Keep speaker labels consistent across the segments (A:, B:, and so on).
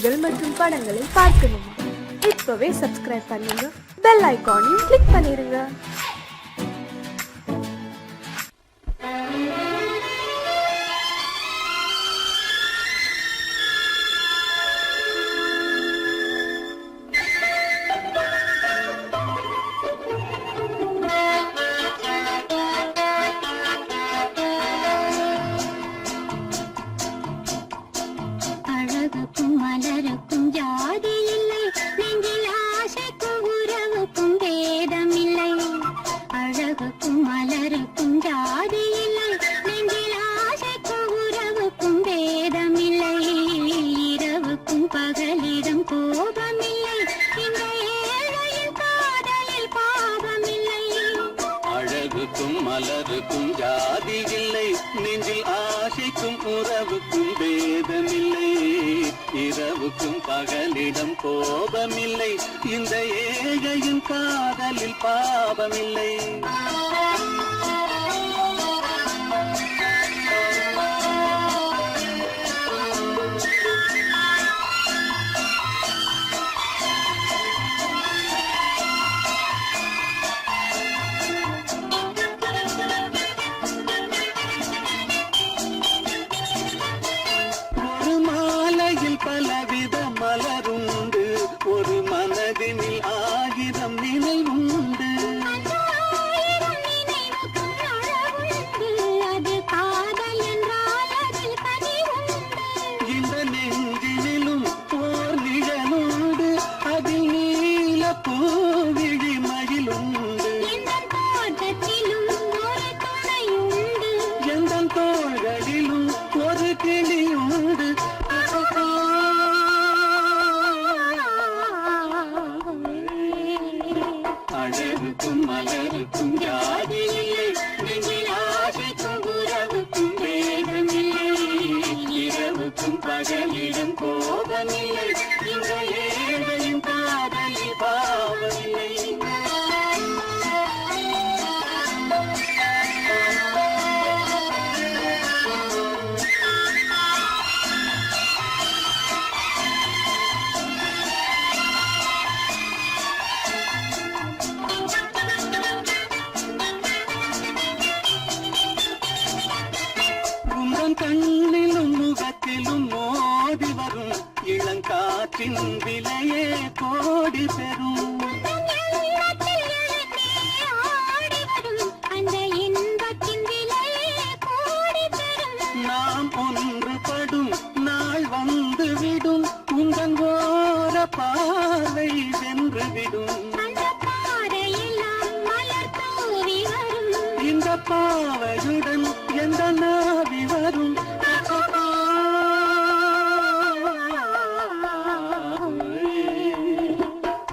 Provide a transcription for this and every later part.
A: நிகழ்ச்சிகள் மற்றும் படங்களை பார்க்கணுமா? இப்பவே சப்ஸ்கிரைப் பண்ணுங்க, பெல் ஐகானையும் கிளிக் பண்ணிருங்க.
B: மலருக்கும் ஜாதி இல்லை, நெஞ்சில் ஆசைக்கும் உறவுக்கும் பேதமில்லை. இரவுக்கும் பகலிடம் கோபமில்லை, இந்த ஏழையின் காதலில் பாவமில்லை. பலவித மலருண்டு, ஒரு மனதினில் ஆயிரம் நினைவுண்டு. இந்த நெஞ்சினிலும் ஓர் நிழலுண்டு, அதில் நீல பூவிழி மகிழுண்டு. எந்த தோள்களிலும் ஒரு கிளியுண்டு. அழகுக்கும் மலருக்கும் ஜாதி இல்லை, நெஞ்சில் ஆசைக்கும் உறவுக்கும் வேதமில்லை. இரவுக்கும் பகலிடம் கோபமில்லை, இந்த ஏழையும் காதலில் பாவமில்லை. கண்ணிலும் முகத்திலும் மோதி வரும் இளங்காற்றின் விலையே கோடி பெறும். நாம் ஒன்றுபடும் நாள் வந்துவிடும், உங்கள் ஓர பார்வை வென்றுவிடும். இந்த பாவையுடன் எந்த நாவி வரும்.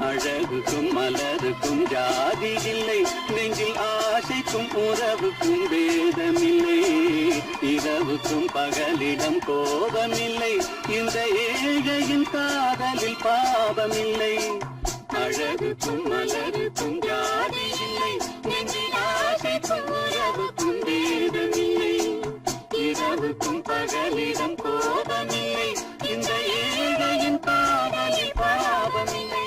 B: அழகுக்கும் மலருக்கும் ஜாதி இல்லை, நெஞ்சில் ஆசைக்கும் உறவுக்கும் வேதமில்லை. இரவுக்கும் பகலிடம் கோபமில்லை, இந்த ஏழையின் காதலில் பாவமில்லை. அழகுக்கும் மலருக்கும் ஜாதி இல்லை, நெஞ்சில் ஆசைக்கும் உறவுக்கும் வேதமில்லை. இரவுக்கும் பகலிடம் கோபமில்லை, இந்த ஏழையின் காதலில் பாவமில்லை.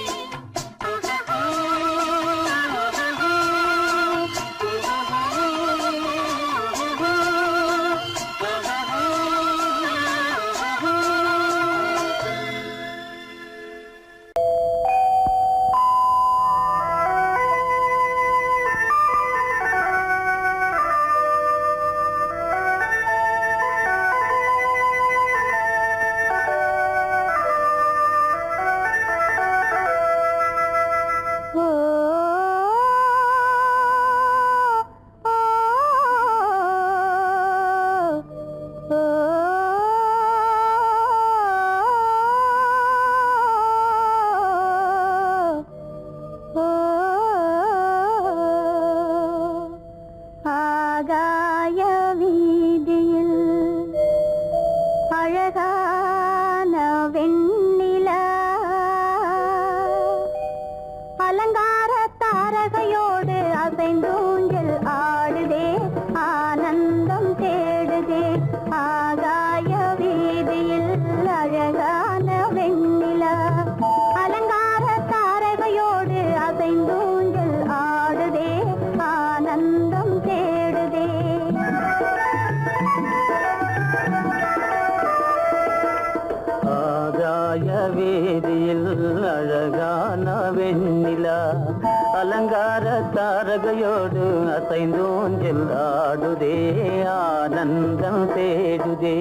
B: வீதியில் அழகான வெண்ணிலா அலங்கார தாரகையோடு அசைந்தோஞ்சல் ஆடுதே ஆனந்தம் தேடுதே.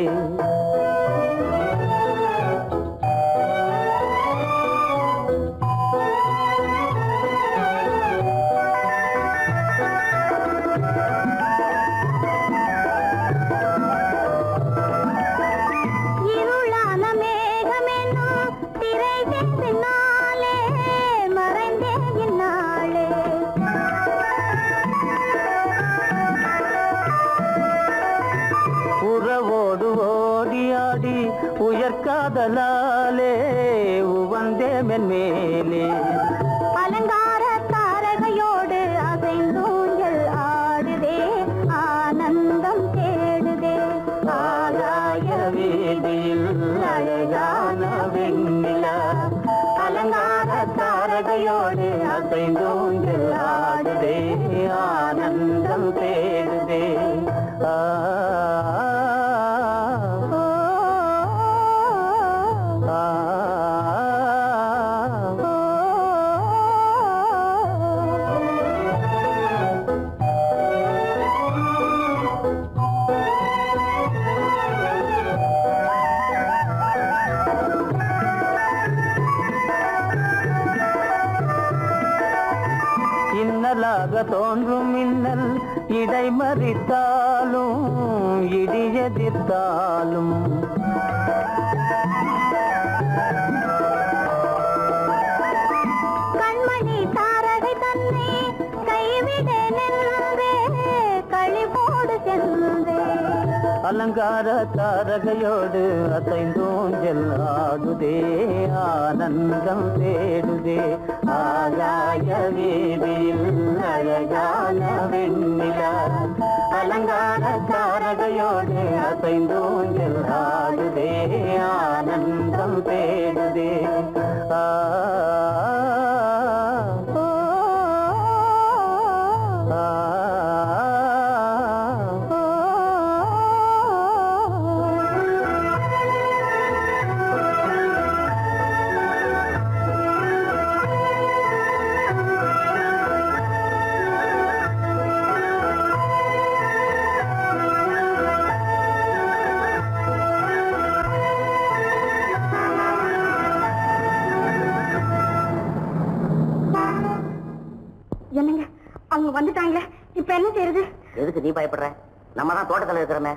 B: உறவோடு ஓடியாடி உயர்காதலாலே உவந்தே மென்மேலே
C: அலங்கார தாரகையோடு அசைந்தூஞ்சல் ஆடுதே ஆனந்தம் தேடுதே.
B: ஆகாய வீதியில் அழகான வெண்ணிலா அலங்கார தாரகையோடு அசைந்தூஞ்சல் ஆடுதே ஆனந்தம் தேடுதே. இன்னலாக தோன்றும் மின்னல் இடைமறித்தாலும் இடியெதிர்த்தாலும்
C: கண்மணி தாரகை தன்னை கைவிட நின்றே களிபோடு சென்றே.
B: அலங்கார தாரகையோடு அசைந்தோஞ்சல் ஆடுதே ஆனந்தம் தேடுதே. ஆகாய வீதியில் அழகான வெண்ணிலா அலங்கார தாரகையோடு அசைந்தோஞ்சல் ஆடுதே ஆனந்தம் தேடுதே.
C: என்னங்க அவங்க வந்துட்டாங்களே, இப்ப என்ன செய்யறது?
D: எதுக்கு நீ பயப்படுற? நம்ம தான் தோட்டத்துல இருக்கிறோமே,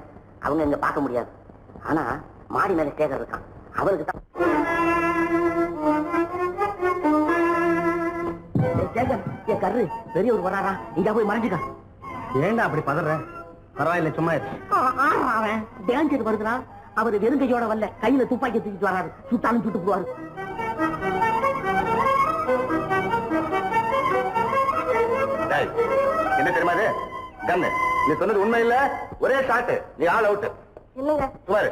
D: அவங்க இங்க பார்க்க முடியாது. ஆனா மாடி மேல ஸ்டேஜர் இருக்கான், அவருக்கு தான். கரு பெரியவர் வராரா, இங்க போய் மறைஞ்சுக்க.
B: ஏண்டா அப்படி பதற? பரவாயில்ல, சும்மா
D: அவன் டான்ஸ் வருதுனா, அவரு வெறுங்கையோட வரல, கையில துப்பாக்கி தூக்கிட்டு வராரு. சுட்டாலும் சுட்டு போவாரு.
B: என்ன தெரியுமா அது? கண்ணு, நீ சொன்னது உண்மை இல்ல, ஒரே ஷாட், நீ ஆல் அவுட்.
C: இல்லங்க
B: சுமாரு.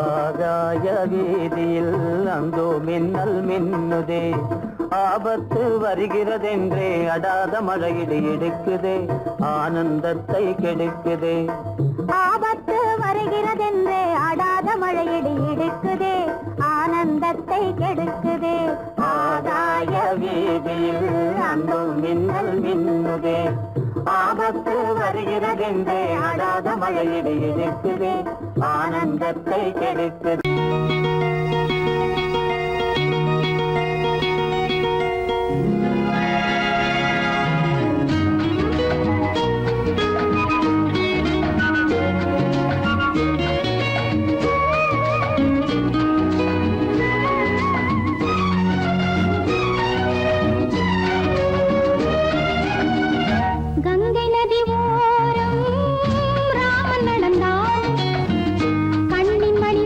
B: ஆகாய வீதியில் அந்தோ மின்னல் மின்னுதே, ஆபத்து வருகிறதென்றே அடாத மழையிடு எடுக்குதே, ஆனந்தத்தை கெடுக்குதே.
C: ஆபத்து வருகிறதென்றே அடாத மழையிடி இடுக்குதே, ஆனந்தத்தை கெடுக்குதே.
B: ஆகாய வீதியில் அந்தோ மின்னல் மின்னுதே, ஆபத்து வருகிறதென்றே அடாத மழையிடு எடுக்குதே, ஆனந்தத்தை கெடுக்குதே.
C: கங்கை நதி ஓரம் ராமன் நடந்தான், கண்ணின் மணி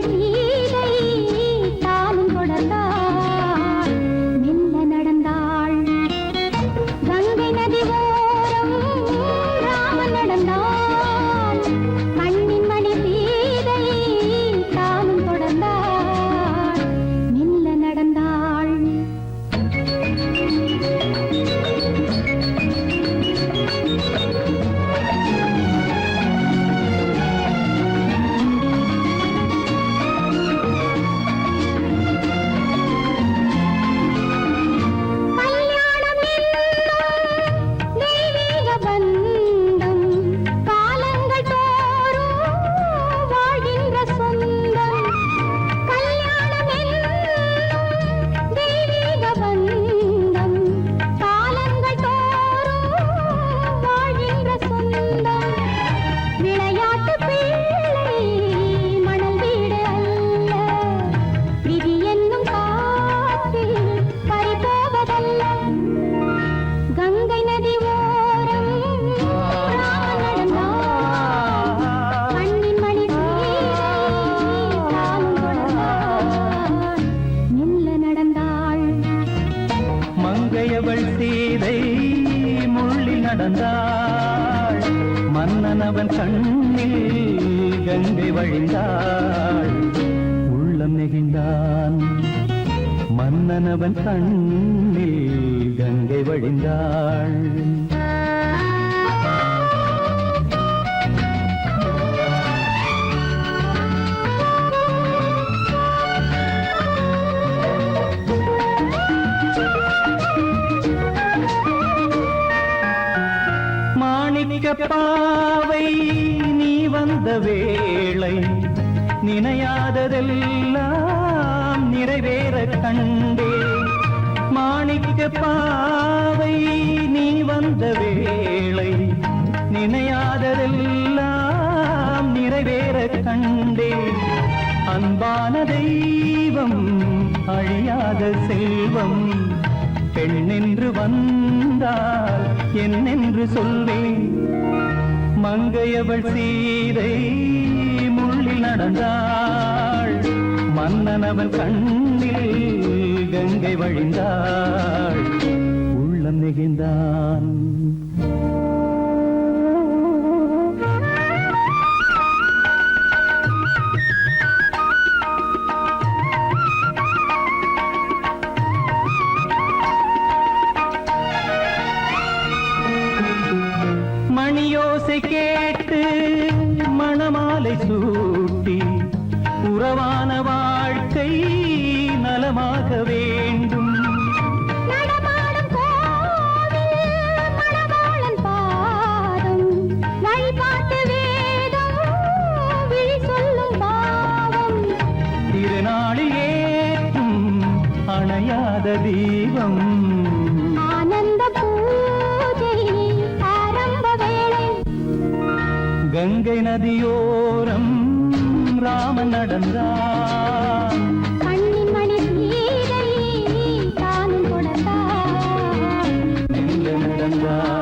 E: மன்னனவன் கண்ணில் கங்கை வழிந்தாள் உள்ளம் நெகிழ்ந்தான் மன்னனவன் கண்ணில் கங்கை வழிந்தாள் பாவை நீ வந்த வேளை நினையாததெல்லாம் நிறைவேற கண்டே மாணிக்க பாவை நீ வந்த வேளை நினையாததெல்லாம் நிறைவேற கண்டே அன்பான தெய்வம் அழியாத செல்வம் பெண்ணென்று வந்தால் என்னென்று சொல்வேன் மங்கையவள் சீதை முள்ளில் நடந்தாள் மன்னனவன் கண்ணில் கங்கை வழிந்தாள் உள்ளம் நெகிழ்ந்தான் மணியோசை கேட்டு மணமாலை சூட்டி உறவான வாழ்க்கை நலமாக வேண்டும்
C: நடமாடும் கோவில் மணவாளன் பாதம் வழிபாட்டு வேதம் விழி சொல்லும் பாவம்
E: திருநாளில் ஏற்றும் அணையாத தீபம்
C: ஆனந்த பூஜை ஆரம்ப வேளை
E: கங்கை நதியோரம் ராமன் நடந்தான்
C: கண்ணின் மணி சீதை தானும் தொடர்ந்தார்
E: எங்க நடந்தான்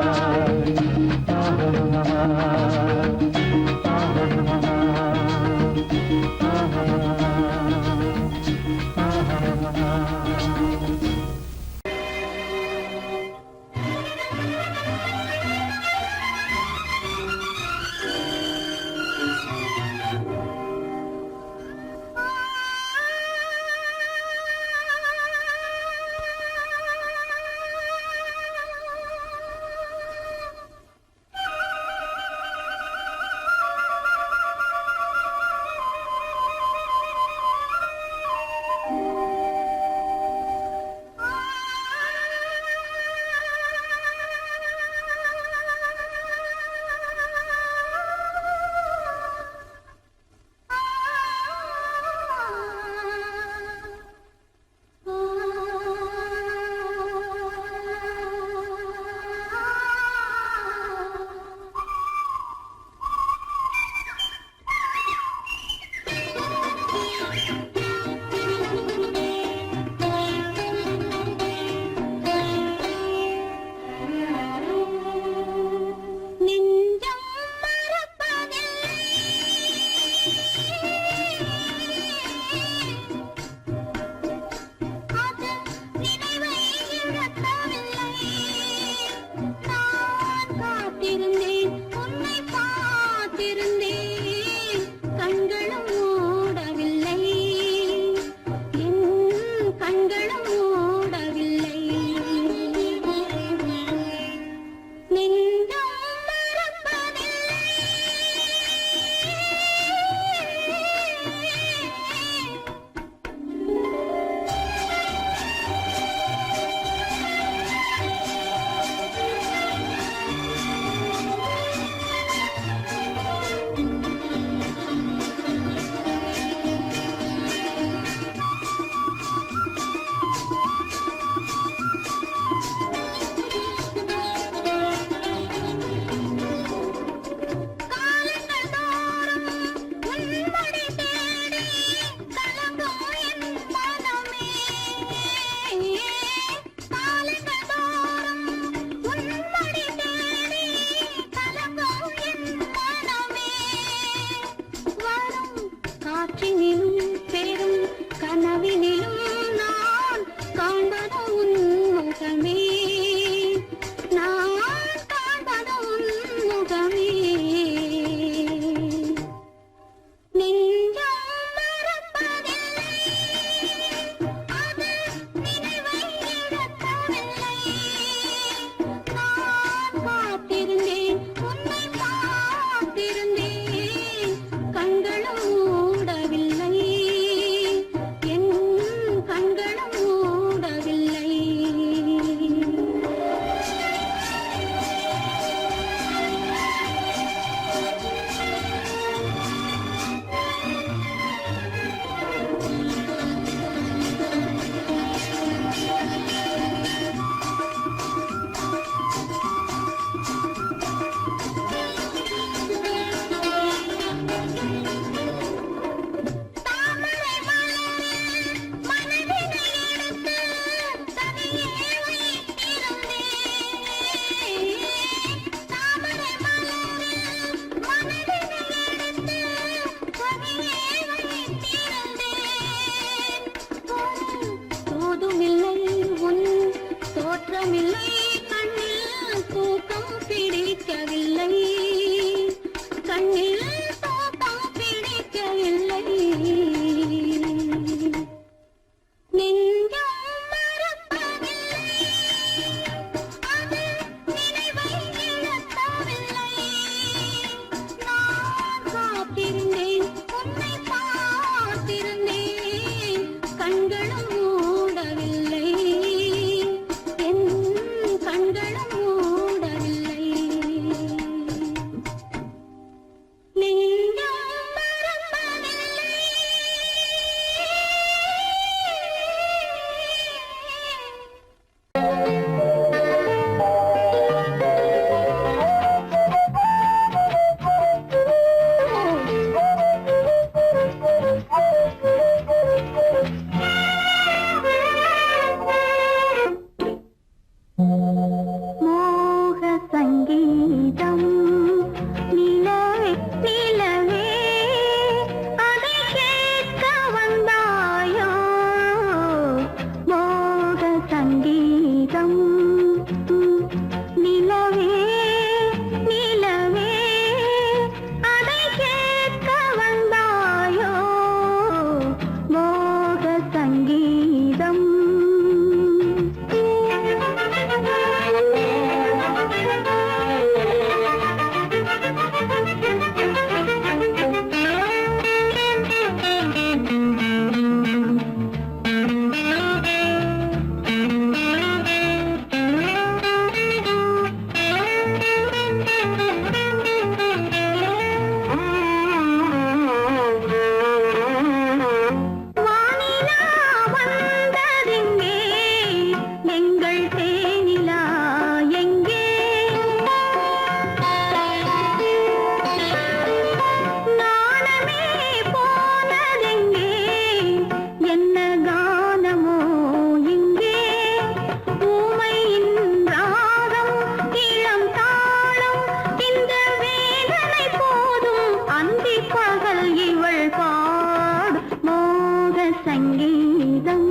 C: சங்கீதம்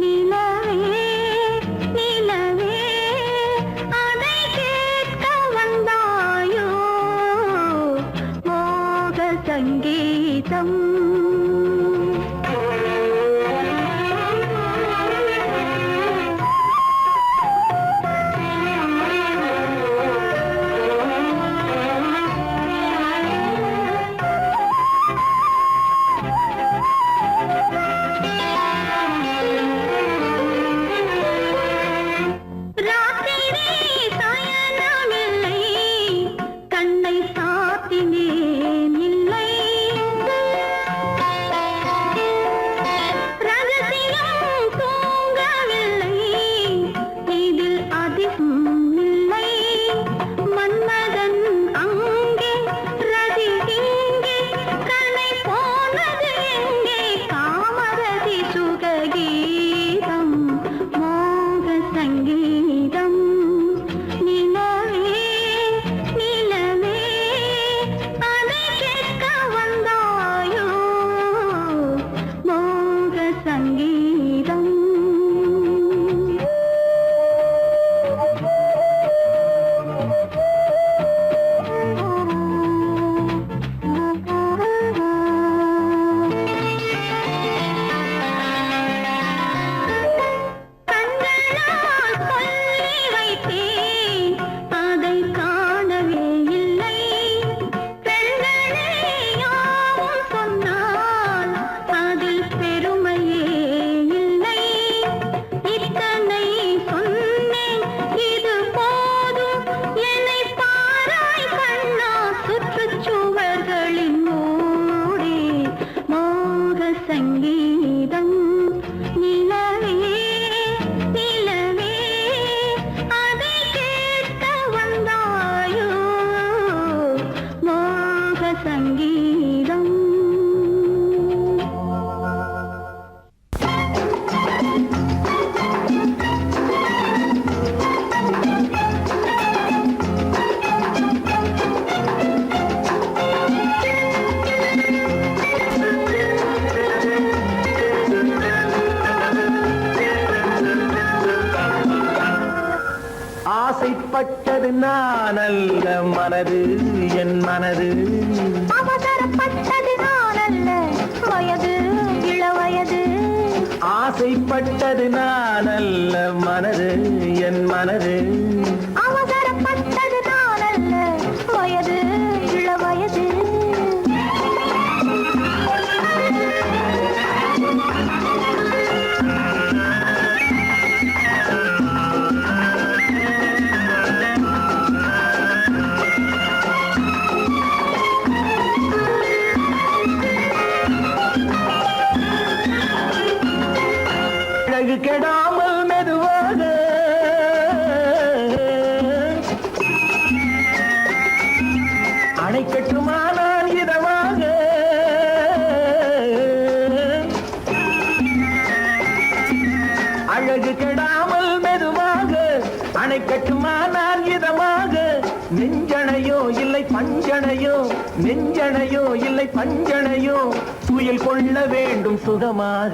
C: நிலவே நிலவே அதை கேட்க வந்தாயோ மோக சங்கீதம்
E: ஆசைப்பட்டது நான் அல்ல மனது என் மனது
C: அவசரப்பட்டது நான் அல்ல வயது இளவயது
E: ஆசைப்பட்டது நான் அல்ல மனது என் மனது
C: அவசரப்பட்டது நான் அல்ல வயது இளவயது
E: கெடாமல் மெதுவாக அணைக்கட்டுமா நான் இதமாக அழகு கெடாமல் மெதுவாக அணைக்கட்டுமா நான் இதமாக நெஞ்சணையோ இல்லை பஞ்சணையோ நெஞ்சணையோ இல்லை பஞ்சணையோ துயில் கொள்ள வேண்டும் சுகமாக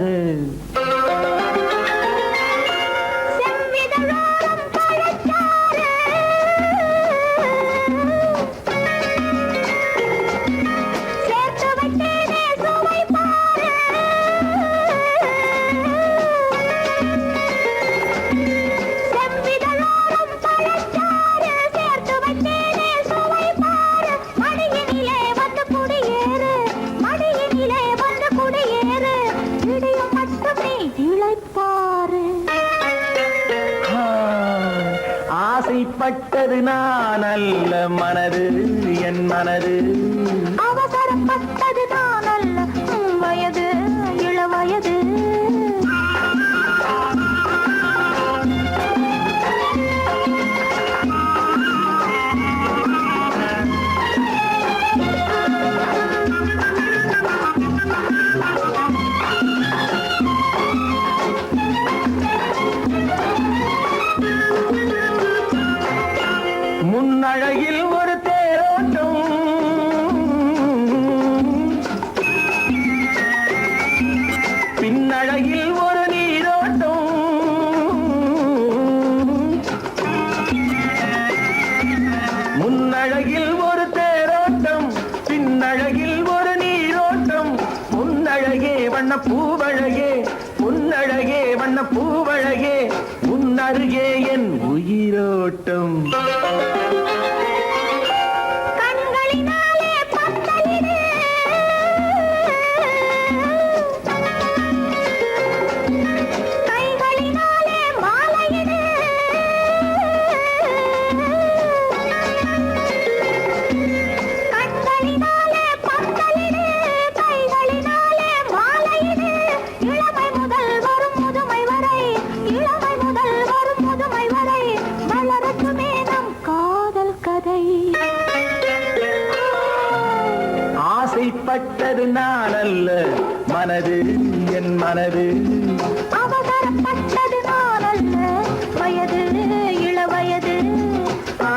E: ஆசைப்பட்டது நான் அல்ல மனது என் மனது
C: அவசரப்பட்டது நான் அல்ல வயது இளவயது
E: முன்னழகில் ஒரு தேரோட்டம் வண்ண பூவழகே உன்னழகே வண்ண பூவழகே உன் அருகே என் உயிரோட்டம்
C: கண்களினாலே பந்தலிடு கைகளினாலே மாலையிடு கண்களினாலே பந்தலிடு கைகளினாலே மாலையிடு இளமை முதல் வரும் முதுமை வரை இளமை முதல் வரும் முதுமை வரை மலரட்டுமே நம் காதல் கதை
E: ஆசைப்பட்டது நான் அல்ல மனது என் மனது
C: அவசரப்பட்டது நான் அல்ல வயது இளவயது
E: ஆ,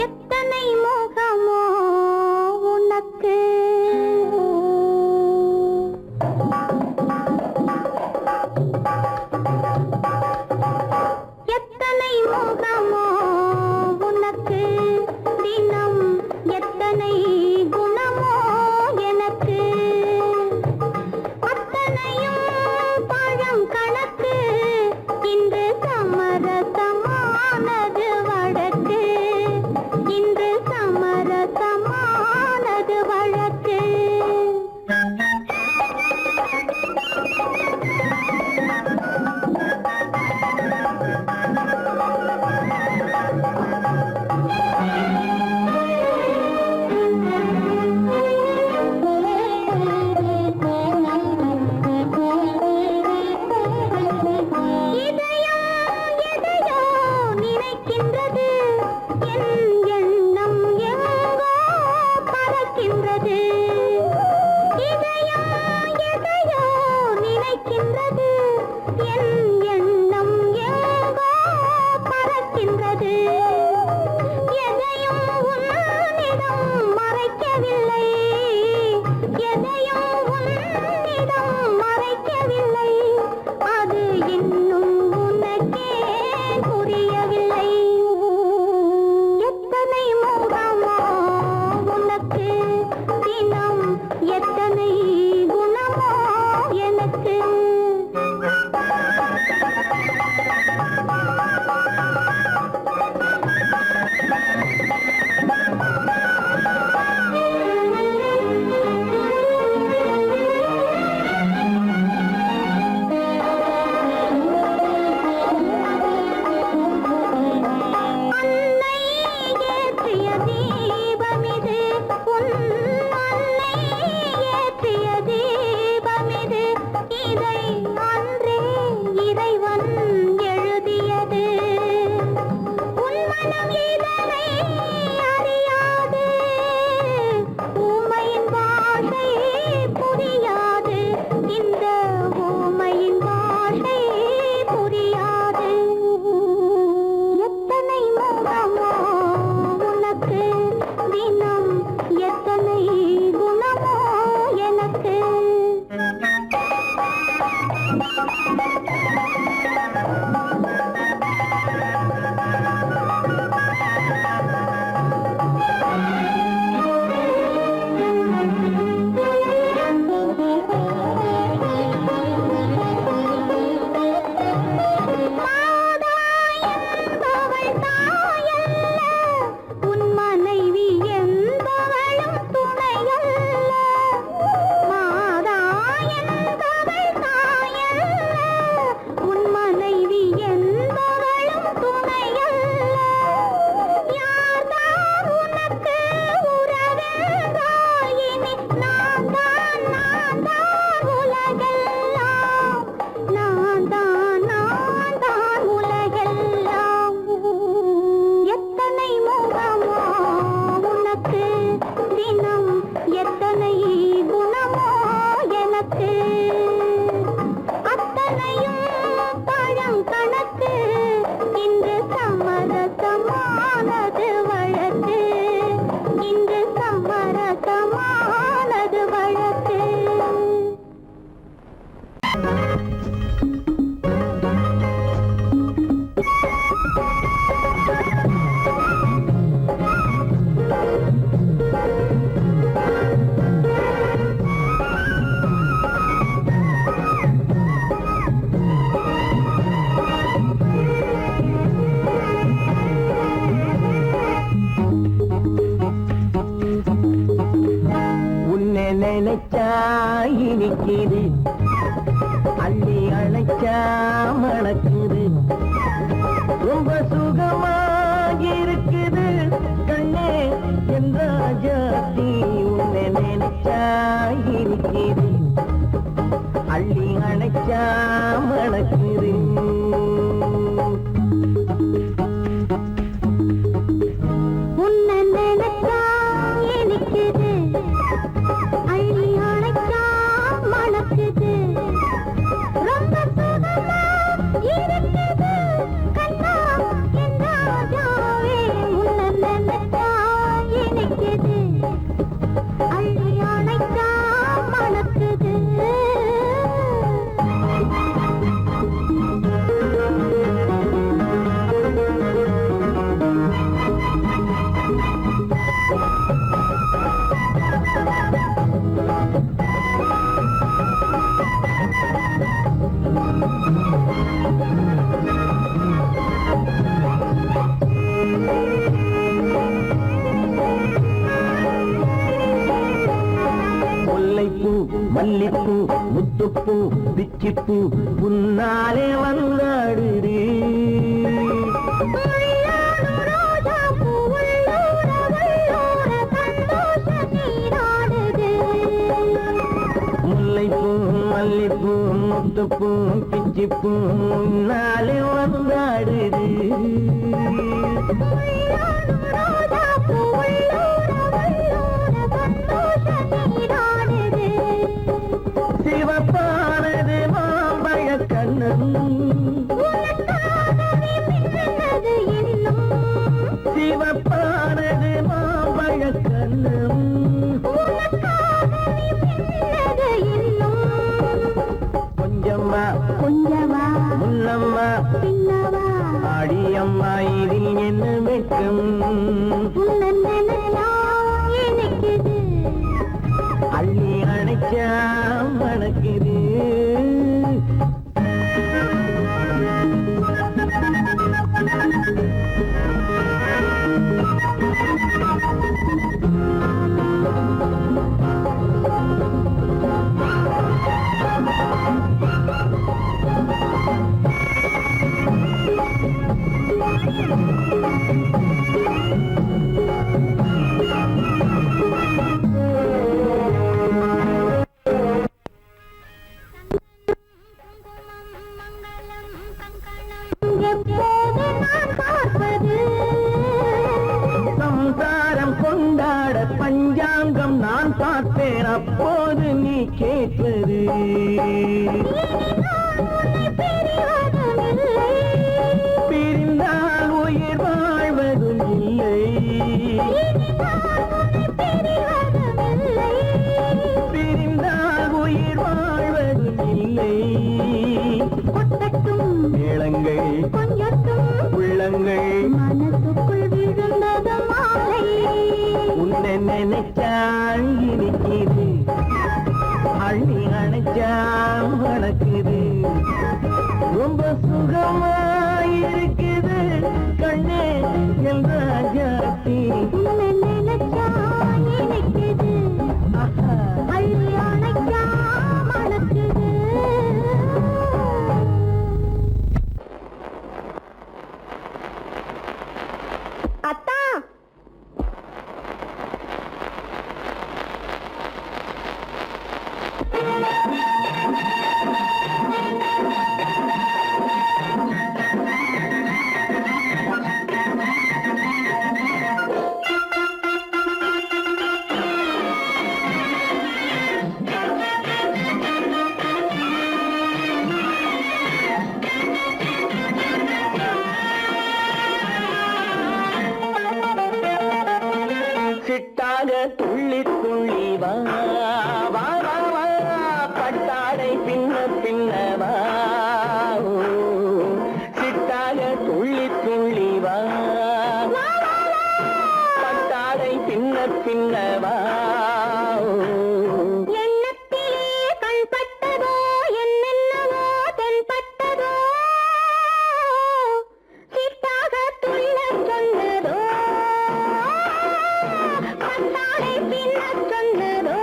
C: எத்தனை மோகமோ உனக்கு எத்தனை மோகமோ உனக்கு தினம் எத்தனை குணமோ எனக்கு அத்தனையும் பழம் கணக்கு இன்று சமரசமானது வழக்கு இன்று சமரசமானது வழக்கு இதயம் எதையோ நினைக்கின்றது என் எண்ணம் எங்கோ பறக்கின்றது இதயம் எதையோ நினைக்கின்றது என் எண்ணம் எங்கோ பறக்கின்றது எதையும் உன்னிடம் மறைக்கவில்லை எதையும் உன்னிடம் மறைக்கவில்லை அது இன்னும் உனக்கே புரியவில்லை எத்தனை மோகமோ உனக்கு தினம் எத்தனை குணமோ எனக்கு
E: அணைச்சா இனிக்குது அள்ளி அணைச்சா மணக்குது ரொம்ப சுகமாயிருக்குது கண்ணே என் ராஜாத்தி உன்னை நினைச்சா இனிக்குது அள்ளி அணைச்சா மணக்குது மல்லிப்பூ முத்துப்பூ பிச்சிப்பூ உன்னாலே வந்தாடுது முல்லைப்பூ மல்லிப்பூ முத்துப்பூ பிச்சிப்பூ உன்னாலே வந்தாடுது சிவப்பானது மாம்பழ கண்ணம் சிவப்பானது மாம்பழ கண்ணம் கொஞ்சம்மா
C: கொஞ்சமா
E: முன்னம்மா
C: பின்னவா
E: அடியம்மா இதில் என்ன வெட்கம்
C: எனக்குது
E: அள்ளி அணைச்சா மணக்குது சம்சாரம் கொண்டாட பஞ்சாங்கம் நான் பார்ப்பேன் அப்போது நீ கேட்பது பிரிந்தால் உயிர் வாழ்வதும் இல்லை பிரிந்தால் உயிர் வாழ்வதும் இல்லை மேளங்கள் உள்ளங்கள்
C: மனசுக்குள் விழுந்தது மாலை
E: உன்னை நினைச்சால் இனிக்குது அள்ளி அணைச்சா மணக்குது ரொம்ப சுகமாயிருக்குது கண்ணே என் ராஜாத்தி
C: உன்னை நினைச்சா எனக்குது அள்ளி அணைச்சா மணக்குது அத்தா
E: சிட்டாக துள்ளி துள்ளி வா வா வா வா பட்டாடை பின்ன பின்னவா சிட்டாக துள்ளி துள்ளி வா பட்டாடை பின்ன பின்னவா
C: எண்ணத்திலே கண்பட்டதோ என்னென்னவோ தென்பட்டதோ சிட்டாக துள்ளச் சொன்னதோ பட்டாடை பின்னச் சொன்னதோ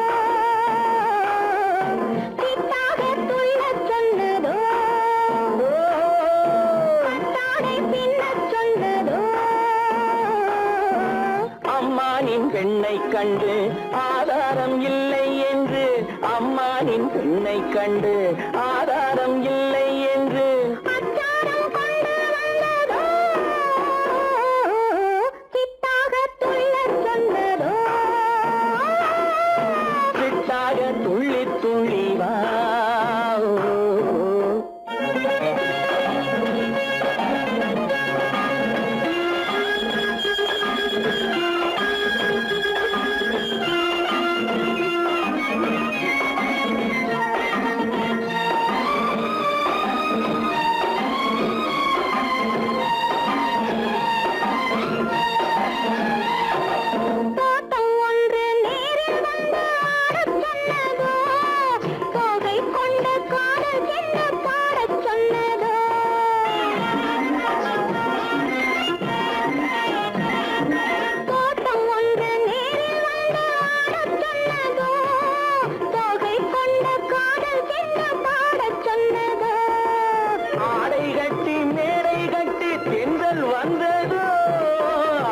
E: பெண்ணை கண்டு ஆதாரம் இல்லை என்று அம்மானின் பெண்ணை கண்டு ஆதாரம் இல்லை என்று
C: அச்சாரம் கொண்டு வந்ததோ சித்தாக துள்ளச் சொன்னதோ
E: சிட்டாக துள்ளி துள்ளி வா
C: தோட்டம் ஒன்று நேரில் வந்து ஆடச் சொன்னதோ தோகை கொண்ட காதல் என்ன பாடச் சொன்னதோ தோட்டம் ஒன்று நேரில் வந்து ஆடச் சொன்னதோ தோகை கொண்ட காதல் என்ன பாடச் சொன்னதோ
E: ஆடை கட்டி மேடை கட்டி தென்றல் வந்ததோ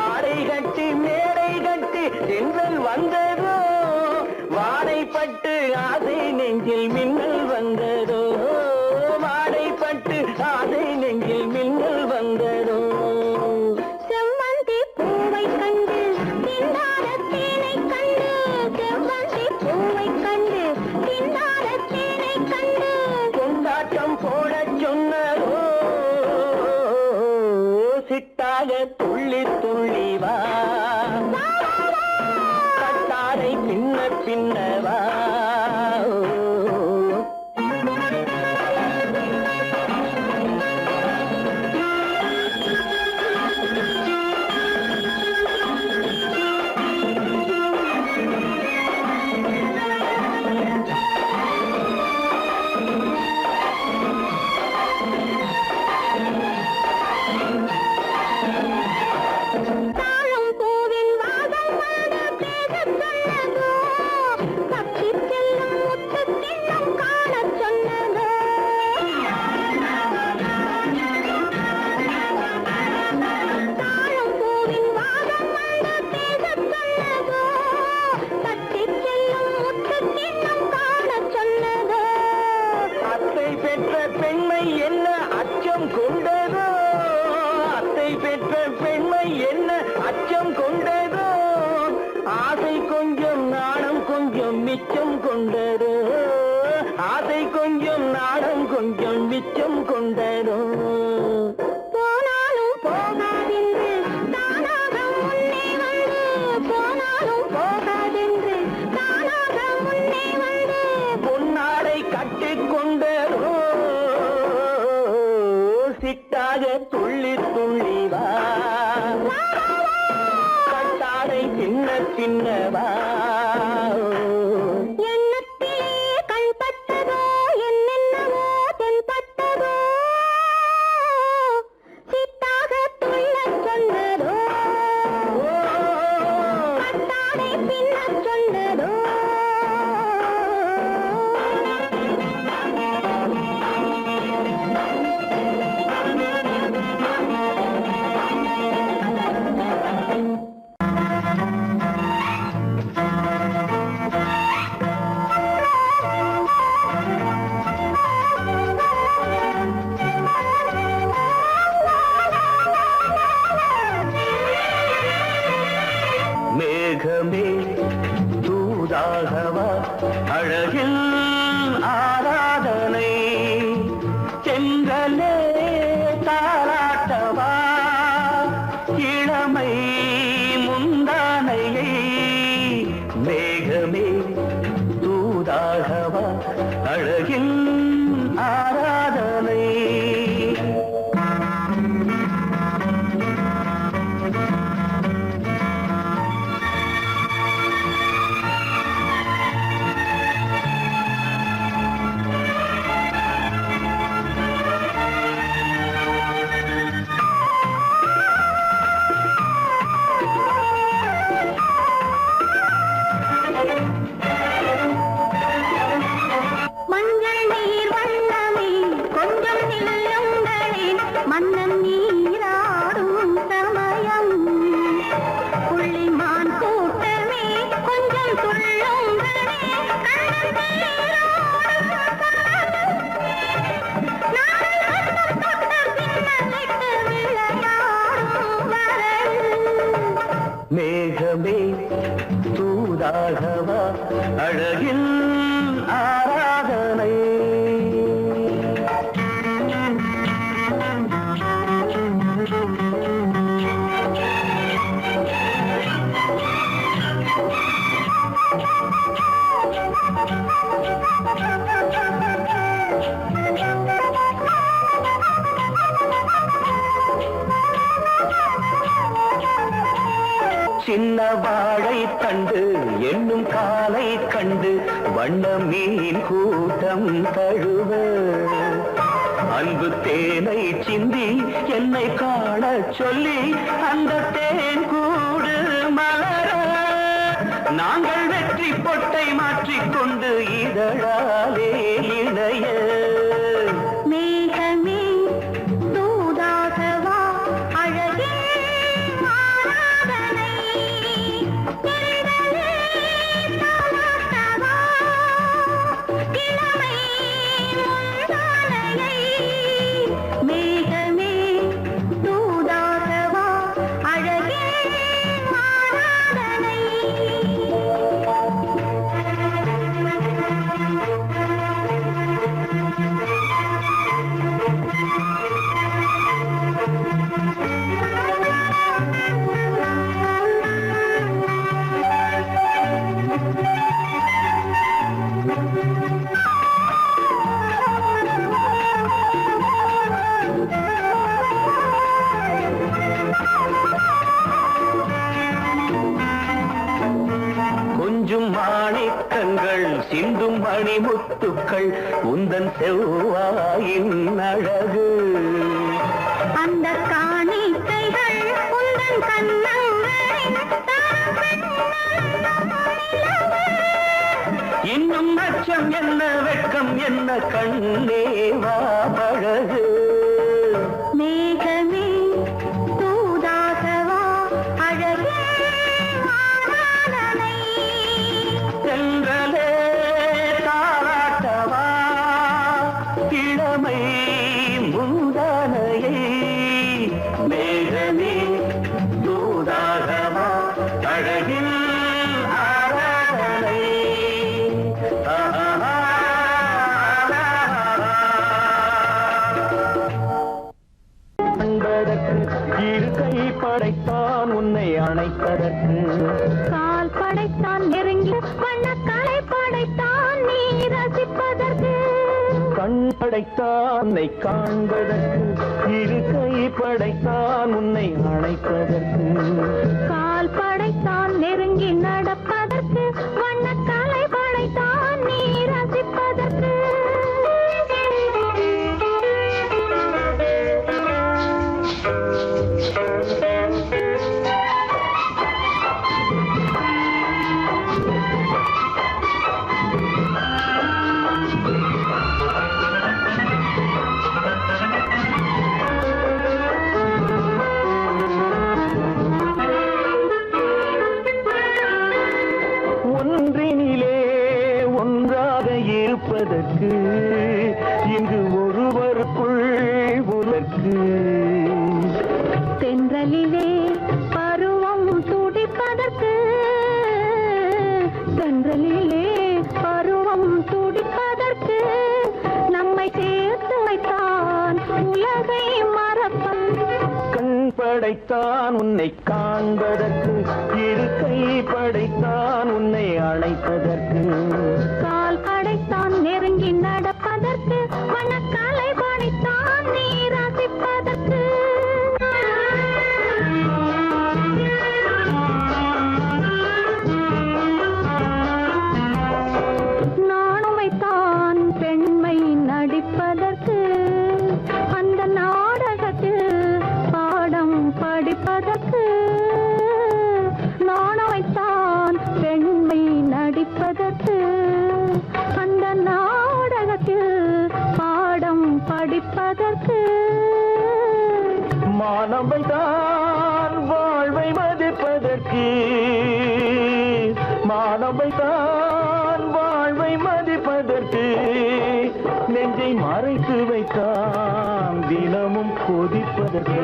E: ஆடை கட்டி மேடை கட்டி தென்றல் வந்ததோ வாடைப்பட்டு ஆசை நெஞ்சில் மின்னல் வந்ததோ வாடைப்பட்டு ஆசை நெஞ்சில் மின்னல் வந்ததோ
C: செவ்வந்தி பூவை கண்டு திண்டாட தேனை கண்டு செவ்வந்தி பூவை கண்டு திண்டாட தேனை கண்டு
E: கொண்டாட்டம் போடச் சொன்னதோ சிட்டாக துள்ளி துள்ளி வா கட்டாரை பின்ன பின்னவா
C: தாழம் பூவின் வாசம் வந்து பேசச் சொன்னதோ தப்பிச் செல்லும் முத்துக் கிண்ணம் காணச் சொன்னதோ தாழம் பூவின் வாசம் வந்து பேசச் சொன்னதோ தப்பிச் செல்லும் முத்துக் கிண்ணம் காணச் சொன்னதோ
E: அத்தை பெற்ற பெண்மை என்ன அச்சம் கொண்டதோ அத்தை பெற்ற பெண்மை என்ன அச்சம் கொண்டதோ ஆசை கொஞ்சம் நாணம் கொஞ்சம் மிச்சம் கொண்டதோ ஆசை கொஞ்சம் நாணம் கொஞ்சம் மிச்சம் கொண்டதோ
C: போனாலும் போகாதென்று தானாக முன்னே வந்து போனாலும் போகாதென்று தானாக முன்னே வந்து
E: பொன்னாடை கட்டிக் கொண்டதோ சிட்டாக துள்ளி துள்ளி வா கட்டாடை சின்ன சின்னவா
C: எண்ணத்திலே கண்பட்டதோ என்னென்னவோ தென்பட்டதோ சித்தாக துள்ளச் சொன்னதோ கட்டாடை பின்னச் சொன்னதோ
E: மேகமே தூதாகவா அழகில் ஆராதனை செங்கலே தாராட்டவா இளமை முந்தானையை மேகமே தூதாகவா அழகில் ஆராதனை மேகமே தூதாகவா அழகில் ஆராதனை. சின்ன வாழை தண்டு என்னும் காலை கண்டு வண்ண மீன் கூட்டம் தழுவ அன்பு தேனை சிந்தி என்னை காண சொல்லி அந்த தேன் கூடு மலர நாங்கள் வெற்றி பொட்டை மாற்றிக்கொண்டு இதழாலே இணைய.
C: மேகமே தூதாகவா அழகே ஆராதனை. தென்றலே தாலாட்டவா இளமை முந்தானையை. மேகமே தூதாகவா அழகே ஆராதனை.
E: கொஞ்சும் மாணிக்கங்கள் சிந்தும் மணிமுத்துக்கள் உந்தன் செவ்வாயின் அழகு.
C: அந்த காணிக்கைகள் உந்தன் கண்ணங்களின்
E: இன்னும் அச்சம் என்ன வெட்கம் என்ன கண்ணேவா பழகு.
C: மேகமே தூதாகவா அழகே ஆராதனை.
E: தென்றலே தாலாட்டவா இளமை முந்தானையை. மேகமே தூதாகவா அழகில் ஆராதனை. அன்பதற்கு இரு கை படைத்தான் உன்னை அணைப்பதற்கு.
C: கால் படைத்தான் நெருங்கி வண்ணக்கலை படைத்தான் நீ ரசிப்பதற்கு.
E: கண் படைத்தான் உன்னை காண்பதற்கு. இரு கை படைத்தான் உன்னை அணைப்பதற்கு.
C: கால் படைத்தான் நெருங்கி நடப்பதற்கு. வண்ணக்கலை படைத்தான் நீ ரசிப்பதற்கு.
E: ஒன்றினிலே ஒன்றாக இருப்பதற்கு இங்கு ஒருவருக்குள் ஒருவருக்கு.
C: தென்றலிலே பருவம் துடிப்பதற்கு. தென்றலிலே பருவம் துடிப்பதற்கு. நம்மை சேர்த்து வைத்தான் உலகை மறப்பன்.
E: கண் படைத்தான் உன்னை காண்பதற்கு. இரு கை படைத்தான் உன்னை அணைப்பதற்கு.
C: கால் படைத்தான் நெருங்கி நடப்பதற்கு. வண்ணக்கலை படைத்தான் நீ ரசிப்பதற்கு. நானும் வைத்தான் பெண்மை நடிப்பதற்கு. அந்த நாடகத்தில் பாடம் படிப்பதற்கு. நானும் வைத்தான் பெண்மை நடிப்பதற்கு. அந்த நாடகத்தில் பாடம் படிப்பதற்கு.
E: மானவை தான் வாழ்வை மதிப்பதற்கு. மானவை தான் வாழ்வை மதிப்பதற்கு. நெஞ்சை மறைத்து வைத்தான் தினமும் கொதிப்பதற்கு.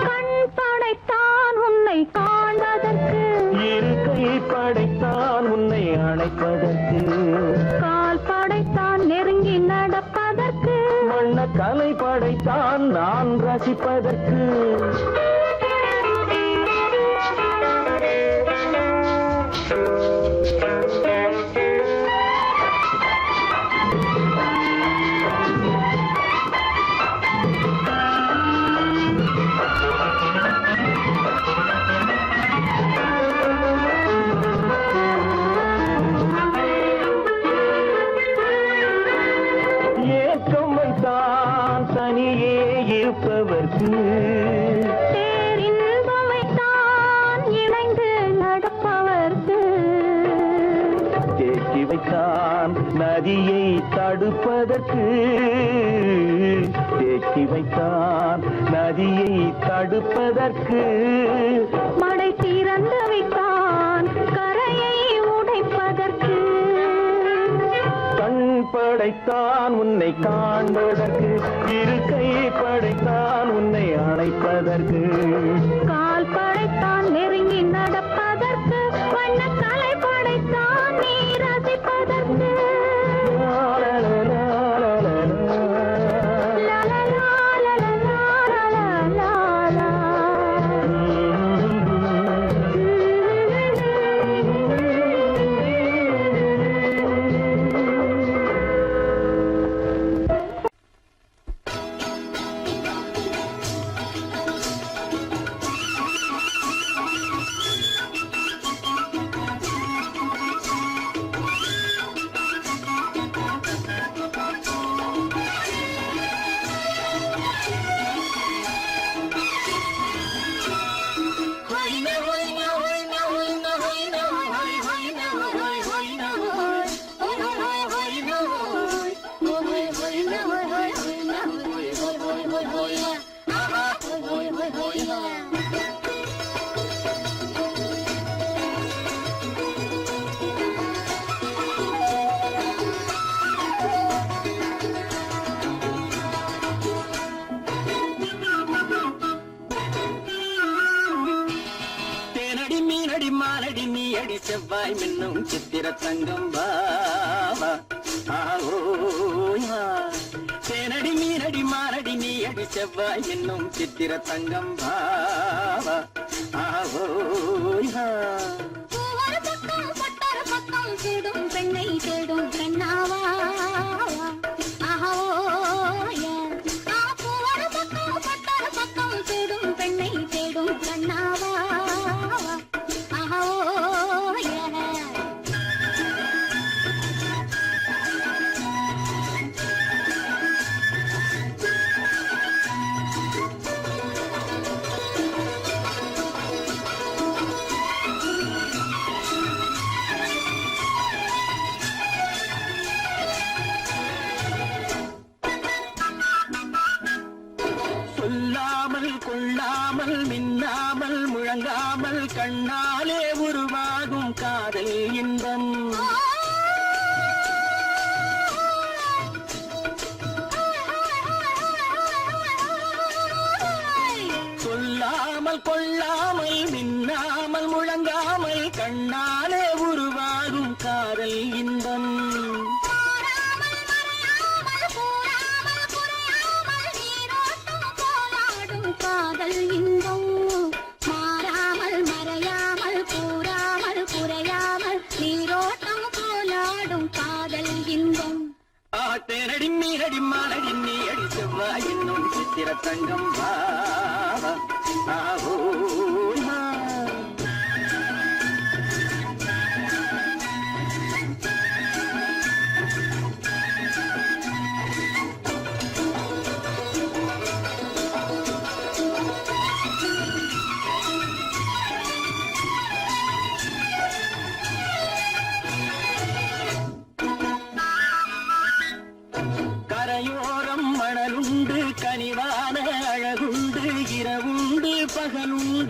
C: கண் படைத்தான் உன்னை உன்னை காண்பதற்கு
E: இரு கை படைத்தான் உன்னை அணைப்பதற்கு
C: கால் படைத்தான் நெருங்கி நடப்பதற்கு
E: வண்ண கலை படைத்தான் நான் ரசிப்பதற்கு ஏக்கம் வைத்தான் தனியே இருப்பவர்க்கு
C: பேரின்பமைத்தான் இணைந்து நடப்பவர்க்கு
E: தேக்கி வைத்தான் நதியை தடுப்பதற்கு தேக்கி வைத்தான் நதியை தடுப்பதற்கு
C: மடை திறந்து வைத்தான் கரையை உடைப்பதற்கு
E: கண் படைத்தான் உன்னை காண்பதற்கு இரு கை படைத்தான் உன்னை அணைப்பதற்கு
C: கால் படைத்தான் நெருங்கி நடப்பதற்கு வண்ண கலை படைத்தான் நீ ரசிப்பதற்கு
E: தேனடி மீனடி மானடி நீ அடி செவ்வாய் மின்னும் சித்திர தங்கம் பாவா ஆவோயா தேனடி மீனடி மானடி நீ அடி செவ்வாய் மின்னும் சித்திர தங்கம் பாவா ஆவோயா
C: ஒரு பக்கம் பட்டொரு பக்கம் தேடும் பெண்ணை தேடும் பெண்ணாவா ஒரு பக்கம் பட்டொரு பக்கம் தேடும் பெண்ணை தேடும் பெண்ணாவா
E: சொல்லாமல் கொள்ளாமல் மின்னாமல் முழங்காமல் கண்ணாலே உருவாகும் காதல் இன்பம் சொல்லாமல் கொள்ளாமல் மின்னாமல் முழங்காமல் கண்ணாலே உருவாகும் காதல் இன்பம்
C: காதல் இன்பம் மாறாமல் மறையாமல் கூறாமல் குறையாமல் நீரோட்டம் போலாடும் காதல் இன்பம்
E: தேனடி மீனடி மானடி நீ அடி செவ்வாய் என்னும் சித்திர தங்கம் பாவா ஆவோயா கரையோரம் மணலுண்டு கனிவான அழகுண்டு இரவுண்டு பகலுண்டு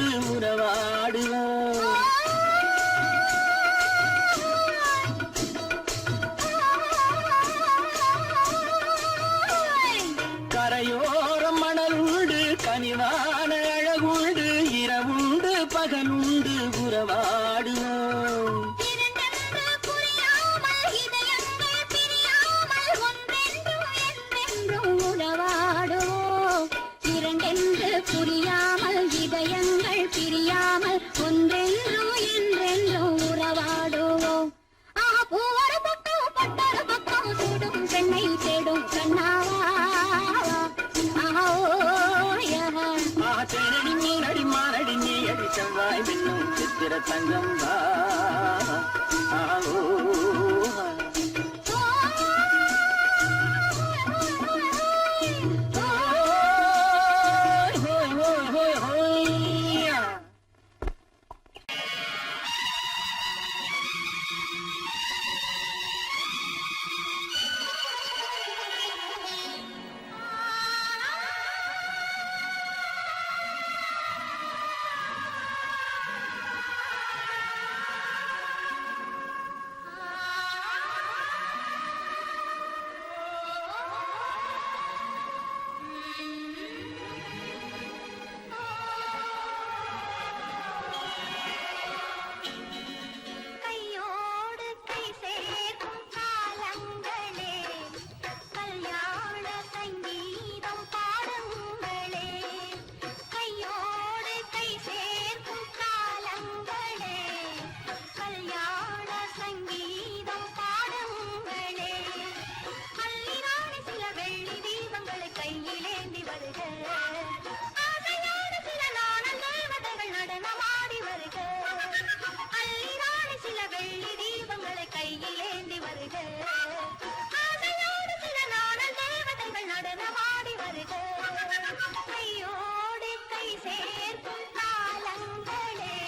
E: மகனுண்டு உறவாடுவோம்.
C: இரண்டென்று புரியாமல் இதயங்கள் பிரியாமல் ஒன்றென்றும் என்றென்றும் உறவாடுவோம். இரண்டென்று புரியாமல் இதயங்கள் பிரியாமல் ஒன்றென்றும் என்றென்றும் உறவாடுவோம். பூவொரு பக்கம் பட்டொரு பக்கம் சூடும் பெண்ணை தேடும் கண்ணாவா.
E: தேனடி மீனடி மானடி நீ அடி செவ்வாய் மின்னும் சித்திர தங்கம் வா.
C: கையோடு கை சேர்க்கும் காலங்களே கல்யாண சங்கீதம் பாடுங்களே. கையோடு கை சேர்க்கும் காலங்களே கல்யாண சங்கீதம் பாடுங்களே. அள்ளிராணி சில வெள்ளி தீபங்களை கையிலேந்தி வருக. ஆசையோடு சில நாணல் தேவதைகள் நடனமாடி வருக. அள்ளிராணி சில வெள்ளி தீபங்களை கையிலேந்தி வருக. ஆசையோடு சில நாணல் தேவதைகள் நடனமாடி வருக. கையோடு கை சேர்க்கும் காலங்களே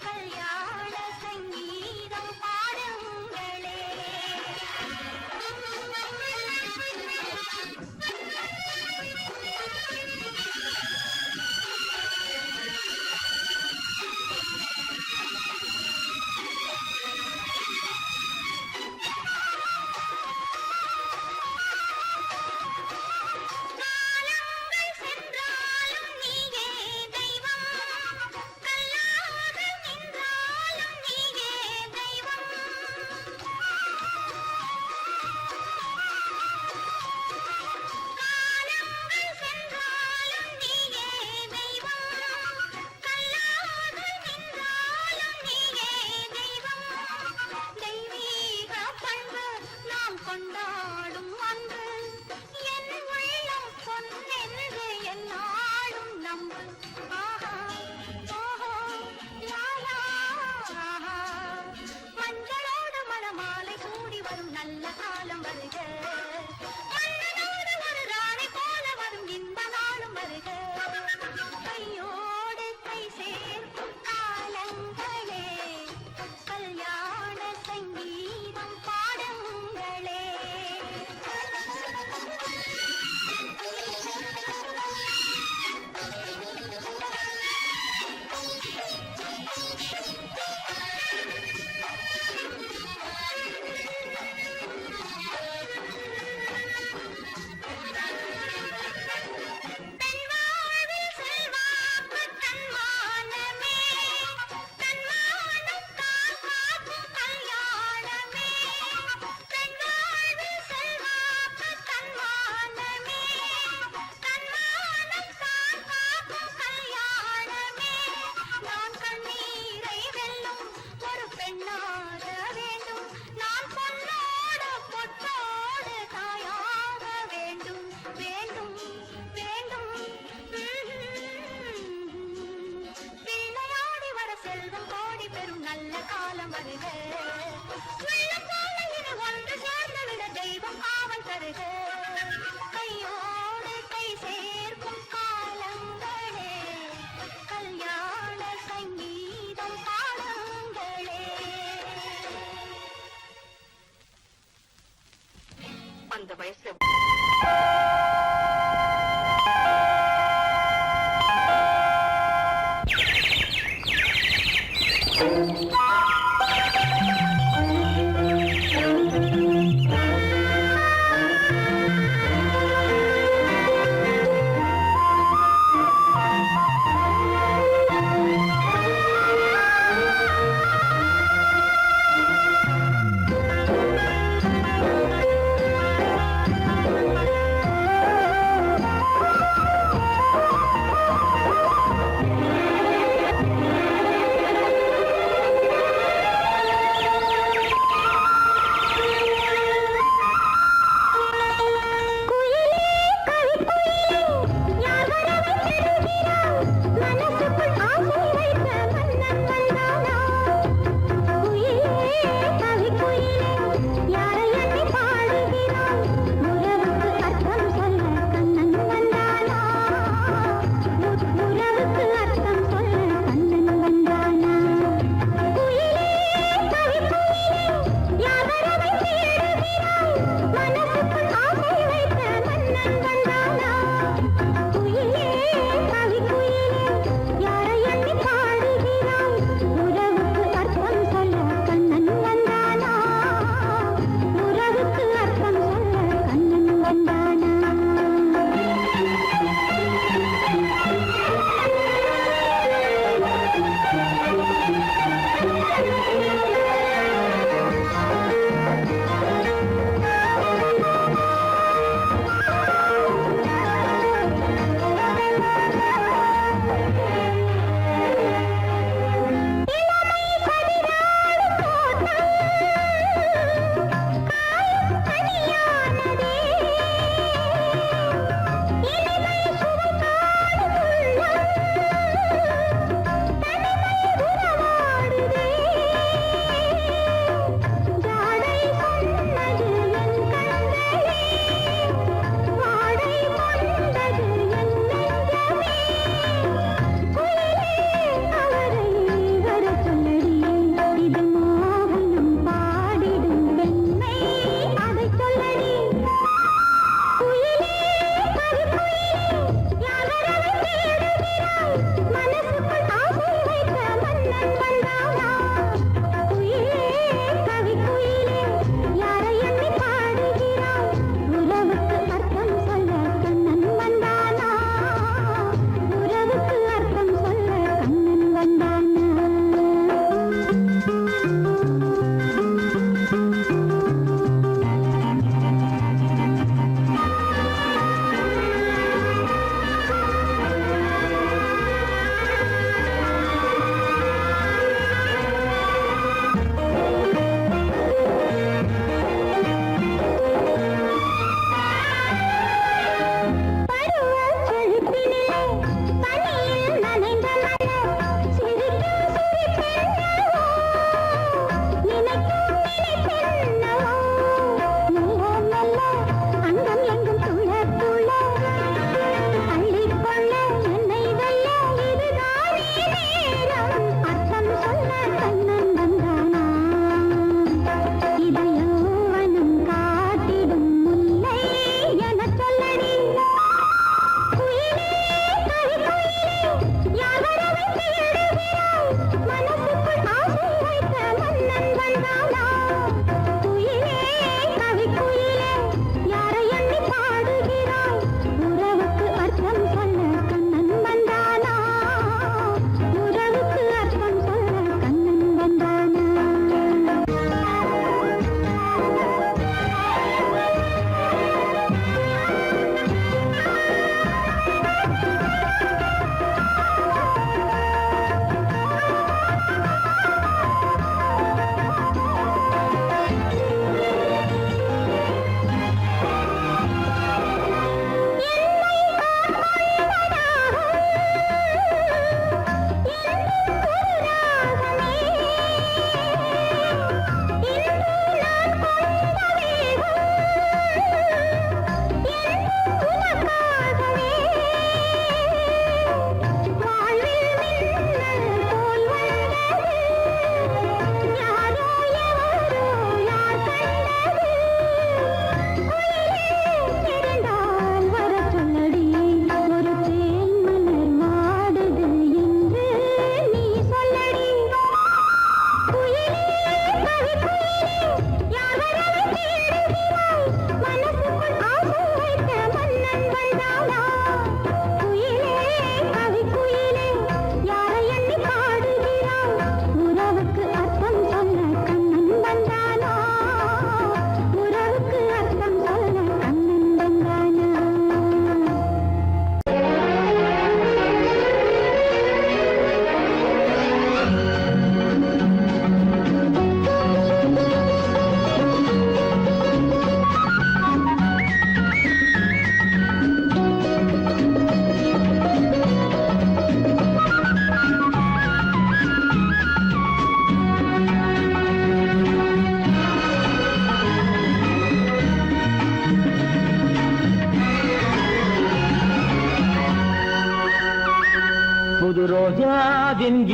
C: கல்யாண சங்கீதம் பாடுங்களே. காலங்கள் சென்றாலும் நீயே தெய்வம். கல்லாக நின்றாலும் நீயே தெய்வம். காலங்கள் சென்றாலும் நீயே தெய்வம். கல்லாக நின்றாலும் நீயே தெய்வம். தெய்வீக பண்பு நாம் கொண்டாடும் அன்று என் உள்ளம் பொன்னென்று என்னாலும் நம்பு. ஆஹா ஓஹோ லாலா ஆஹா. மஞ்சளோடு மலமாலை கூடி வரும் நல்ல காலம் வருக. மன்னனோடு ஒரு ராணி போல வரும் இந்த நாளும் வருக. கையோடு கை சேர்க்கும் காலங்களே கல்யாண சங்கீதம் பாடுங்களே. பெண்வாழ்வில் செல்வாக்கு தன்மானமே தன்மானம் தான் காக்கும் கல்யாணமே. பெண்வாழ்வில் செல்வாக்கு தன்மானமே தன்மானம் தான் காக்கும் கல்யாணமே. நான் கண்ணீரை வெல்லும் ஒரு பெண்ணாக வேண்டும். நான் பொன்னோடு பொட்டோடு தாயாக வேண்டும் வேண்டும் வேண்டும். பிள்ளையாடி வர செல்வம் கோடி பெறும் நல்ல காலம் வருக. உள்ளம் போல இது ஒன்று சேர்ந்து விட தெய்வம் காவல் தருக. கையோடு கை சேர்க்கும் காலங்களே கல்யாண சங்கீதம் பாடுங்களே.
D: அந்த வயசுல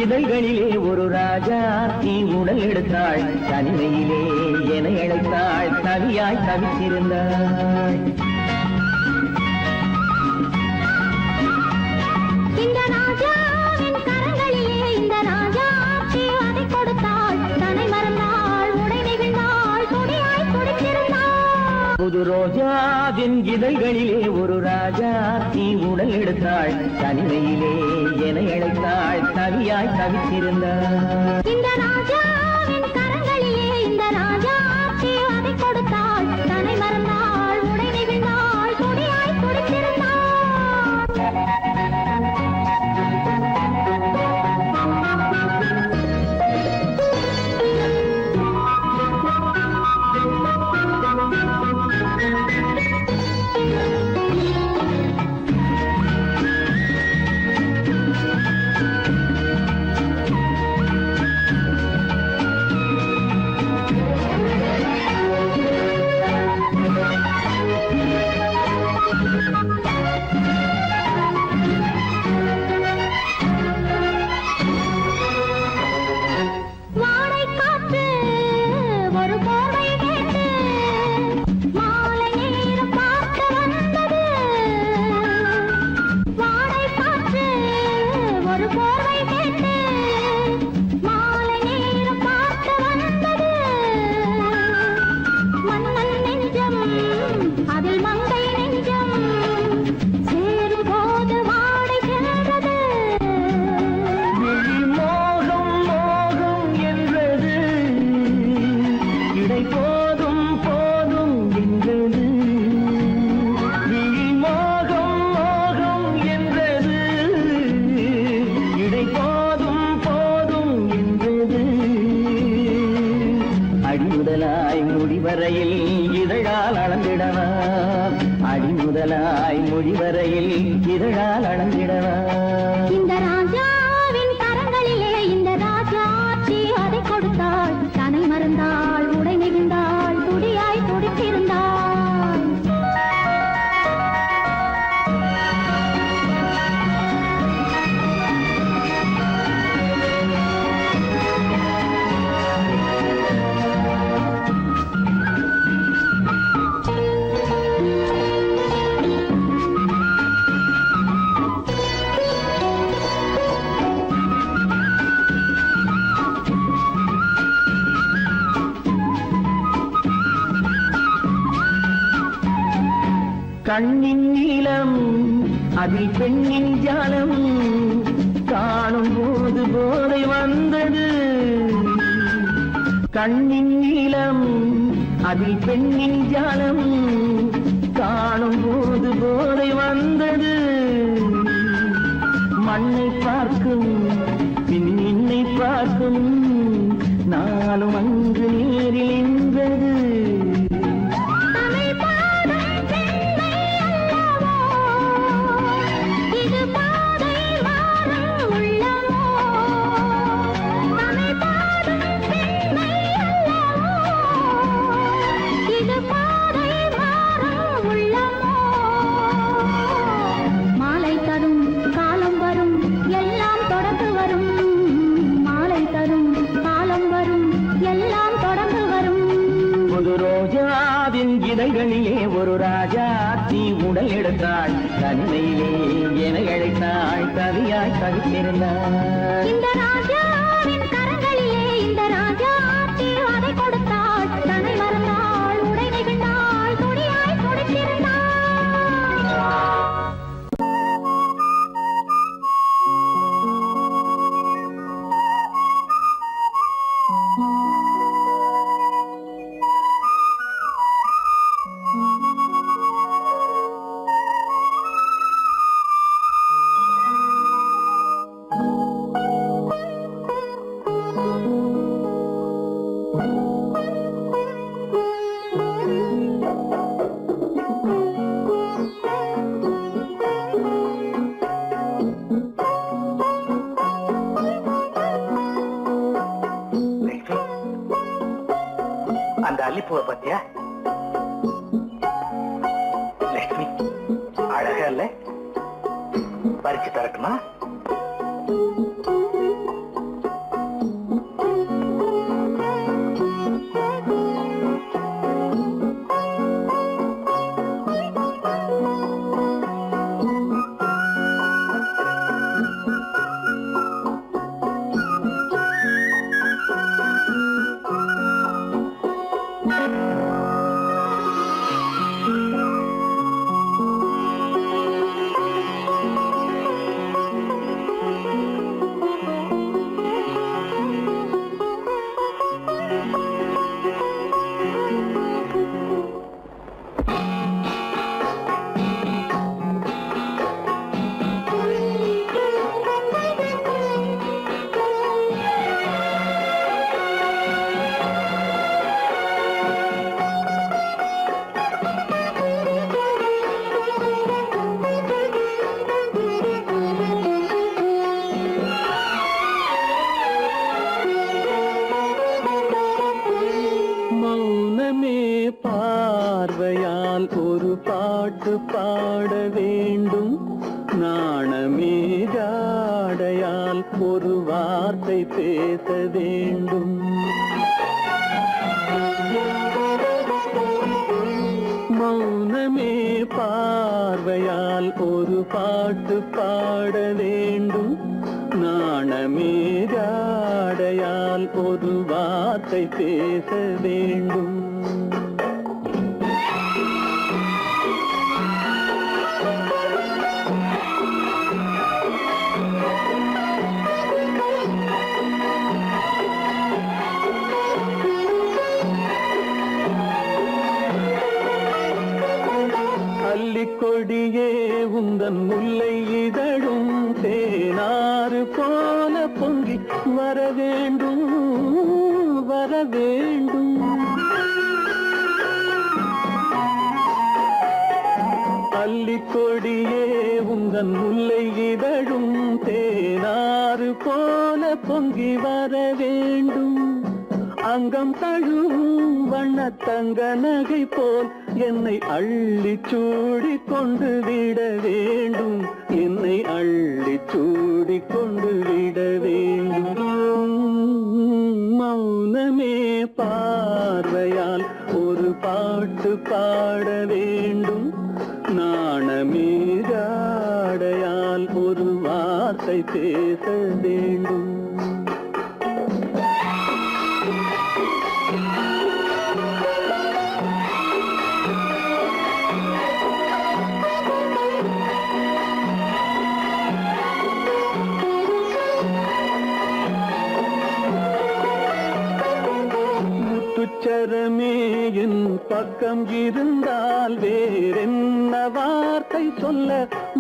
E: இதழ்களிலே ஒரு ராஜா நீ உடல் எடுத்தாள் தனிமையிலே என அழைத்தாள் தவியாய் தவித்திருந்தாள்
C: இந்த ராஜாவின் கரங்களிலே இந்த ராஜாத்தி அதை கொடுத்தாள் தன்னை மறந்தாள் உடை நெகிழ்ந்தாள் துடியாய் துடித்திருந்தாள்
E: புது ரோஜாவின் இதழ்களிலே ஒரு ராஜா நீ உடல் எடுத்தாள் தனிமையிலே என அழைத்தாள் தவியாய் தவித்திருந்தாள்
C: இந்த ராஜாவின் கரங்களிலே இந்த ராஜாத்தி அதை கொடுத்தாள் தன்னை மறந்தாள் உடை நெகிழ்ந்தாள் துடியாய் துடித்திருந்தாள் வாடை காற்று ஒரு போர்வை கேட்டு மாலை நேரம் பார்க்க வந்தது வாடை காற்று ஒரு போர்வை கேட்டு மாலை நேரம் பார்க்க வந்தது மன்னன் நெஞ்சம் அதில் மங்கை நெஞ்சம் சேரும் போது வாடை சென்றது
E: மோகம் மோகம் என்றது இடை போதும் போதும் என்றது மோகம் மோகம் என்றது இடை போதும் போதும் என்றது அடிமுதலாய் முடிவரையில் இதழால் அளந்திடவா அடிமுதலாய் முடிவரையில் இதழால் அளந்திடவா
C: இந்த ராஜாவின் கரங்களிலே இந்த ராஜாத்தி அதை கொடுத்தாள் தன்னை மறந்தாள் உடை நெகிழ்ந்தாள் துடியாய் துடித்திருந்தாள்
E: கண்ணின் நீளம் அதில் பெண்ணின் ஜாலம் காணும் போது போதை வந்தது கண்ணின் நீளம் அதில் பெண்ணின் ஜாலம் காணும் போது போதை வந்தது மண்ணை பார்க்கும் பின் என்னை பார்க்கும் நானும் அங்கு நேரில் என்றது
C: தமிழ் பாடும் பெண்மை அல்லவோ இது பாதை மாறும் உள்ளமோ தமிழ் பாடும் பெண்மை அல்லவோ இது பாதை மாறும் உள்ளமோ மாலை தரும் காலம் வரும் எல்லாம் தொடர்ந்து வரும் மாலை தரும் காலம் வரும் எல்லாம் தொடர்ந்து வரும்
E: புது ரோஜாவின் இதழ்களிலே ஒரு ராஜா நீ உடல் எடுத்தாள் தனிமையிலே என அழைத்தாள் கவியாய் தவித்திருந்தாள்
C: இந்த ராஜாவின் கரங்களிலே இந்த ராஜாத்தி அதை கொடுத்தாள் தன்னை மறந்தாள் உடை நெகிழ்ந்தாள் துடியாய் துடித்திருந்தாள்
B: அந்த அல்லிப்பூவை பத்தியா லட்சுமி அழகா இல்ல பறிச்சு தரட்டுமா
E: பாட்டு பாட வேண்டும் நாணமே ஜாடையால் ஒரு வார்த்தை பேச வேண்டும் மௌனமே பார்வையால் ஒரு பாட்டு பாட வேண்டும் நாணமே ஜாடையால் ஒரு வார்த்தை பேச வேண்டும் கொடியே உந்தன் முல்லை இதழும் தேனாறு போல பொங்கி வர வேண்டும் வர வேண்டும் அல்லிக்கொடியே உந்தன் முல்லை இதழும் தேனாறு போல பொங்கி வர வேண்டும் அங்கம் தழுவும் வண்ணத்தங்க நகை போல் என்னை அள்ளி சூடி கொண்டு விட வேண்டும் என்னை அள்ளி சூடி கொண்டு விட வேண்டும் மௌனமே பார்வையால் ஒரு பாட்டு பாட வேண்டும் நாணமே ஜாடையால் ஒரு வார்த்தை பேச வேண்டும் முத்துச்சரமே என் பக்கம் இருந்தால் வேறென்ன வார்த்தை சொல்ல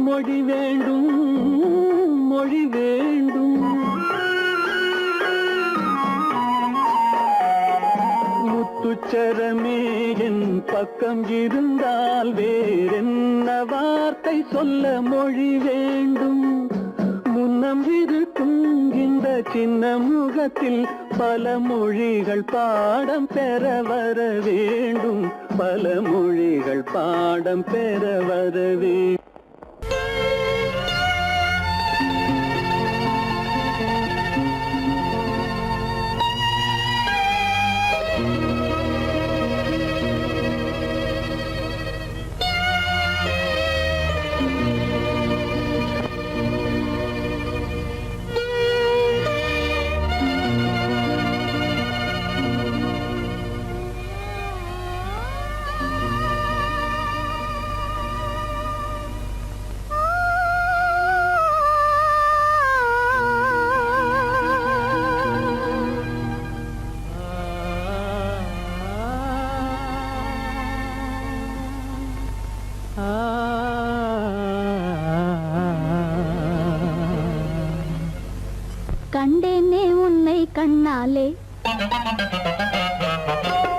E: மொழி வேண்டும் மொழி வேண்டும் முத்துச்சரமே என் பக்கம் இருந்தால் வேறென்ன வார்த்தை சொல்ல மொழி வேண்டும் முன்னம் இருக்கும் இந்த சின்ன முகத்தில் பல மொழிகள் பாடம் பெற வர வேண்டும் பல மொழிகள் பாடம் பெற வர வேண்டும்
C: கண்டேனே உன்னை கண்ணாலே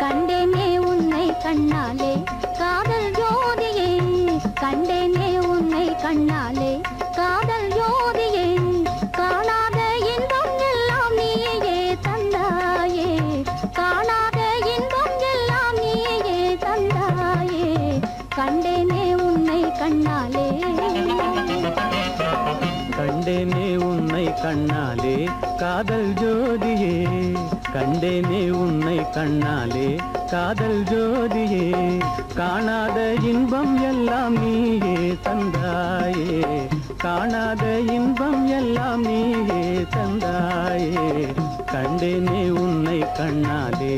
C: கண்டேனே உன்னை கண்ணாலே காதல் ஜோதியே கண்டேனே உன்னை கண்ணாலே காதல் ஜோதியே காணாத இன்பம் எல்லாம் நீயே தந்தாயே காணாத இன்பம் எல்லாம் நீயே தந்தாயே கண்டேனே உன்னை கண்ணாலே
E: கண்டேனே உன்னை கண்ணாலே காதல் ஜோதியே கண்டேனே உன்னை கண்ணாலே காதல் ஜோதியே காணாத இன்பம் எல்லாம் நீயே தந்தாயே காணாத இன்பம் எல்லாம் நீயே தந்தாயே கண்டேனே உன்னை கண்ணாலே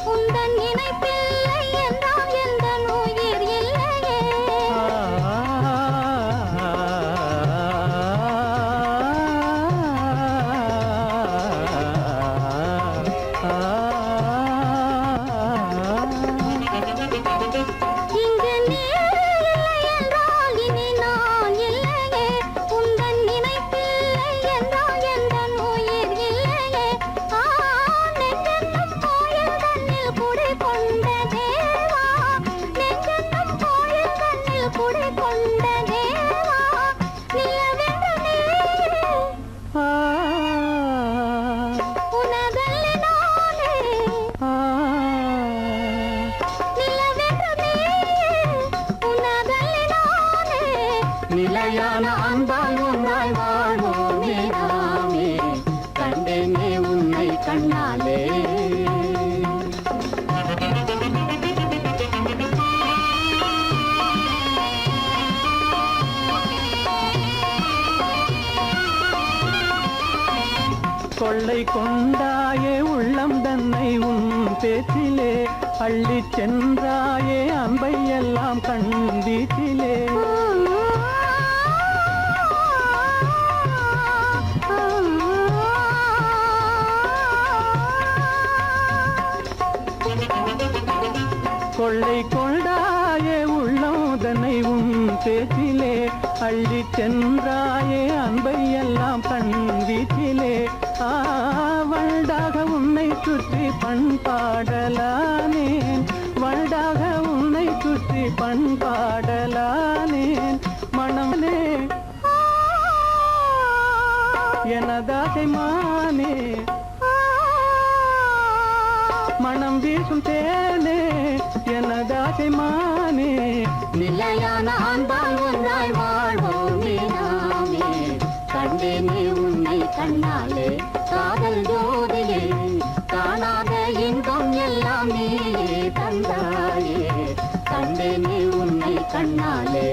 C: உந்தன் நினைப்பில்லை என்றால் எந்த உயிர்
E: கொள்ளை கொண்டாயே உள்ளம் தன்னை உன் பேச்சிலே அள்ளி சென்றாயே அன்பை எல்லாம் கண் வீட்டிலே கொள்ளை கொண்டாயே உள்ளம் தன்னை உன் பேச்சிலே அள்ளி சென்றாயே அன்பை எல்லாம் கண் வீட்டிலே வண்டாக உன்னை சுற்றி பண்பாடலானேன் வண்டாக உன்னை சுற்றி பண்பாடலானேன் மனமே எனதாசை மானே மனம் வீசும் தேனே எனதாசை மானே
C: நிலையான அன்பால் ஒன்றாய் வாழ்வோமே நாமே கண்டேனே உன்னை கண்ணாலே காதல் ஜோதியே காணாத இன்பம் எல்லாம் நீயே தந்தாயே கண்டேனே உன்னை கண்ணாலே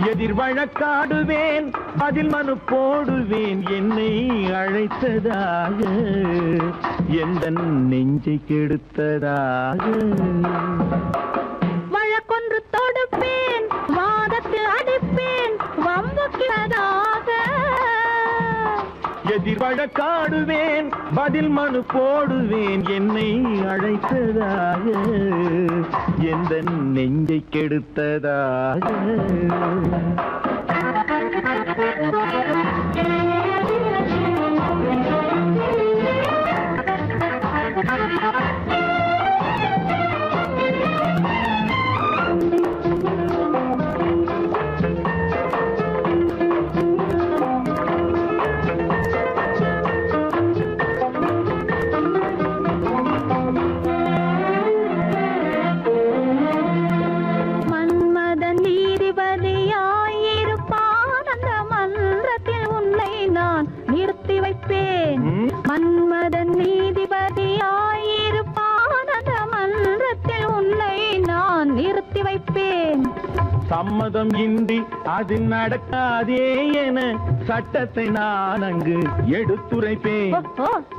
E: எதிர் வழக்காடுவேன் அதில் மனு போடுவேன் என்னை அழைத்ததாக எந்த நெஞ்சை கெடுத்ததாக
C: வழக்கொன்று தொடுப்பேன் வாதத்தில் அடிப்பேன் வம்புக்கிறதாக
E: எதிர் வழக்காடுவேன் பதில் மனு போடுவேன் என்னை அழைத்ததாக எந்த நெஞ்சை கெடுத்ததாக
C: மன்மதன் நீதிபதியாயிருப்பான் அந்த மன்றத்தில் உன்னை நான் நிறுத்தி வைப்பேன்
E: சம்மதம் இன்றி அது நடக்காதே என சட்டத்தை நான் அங்கு எடுத்துரைப்பேன்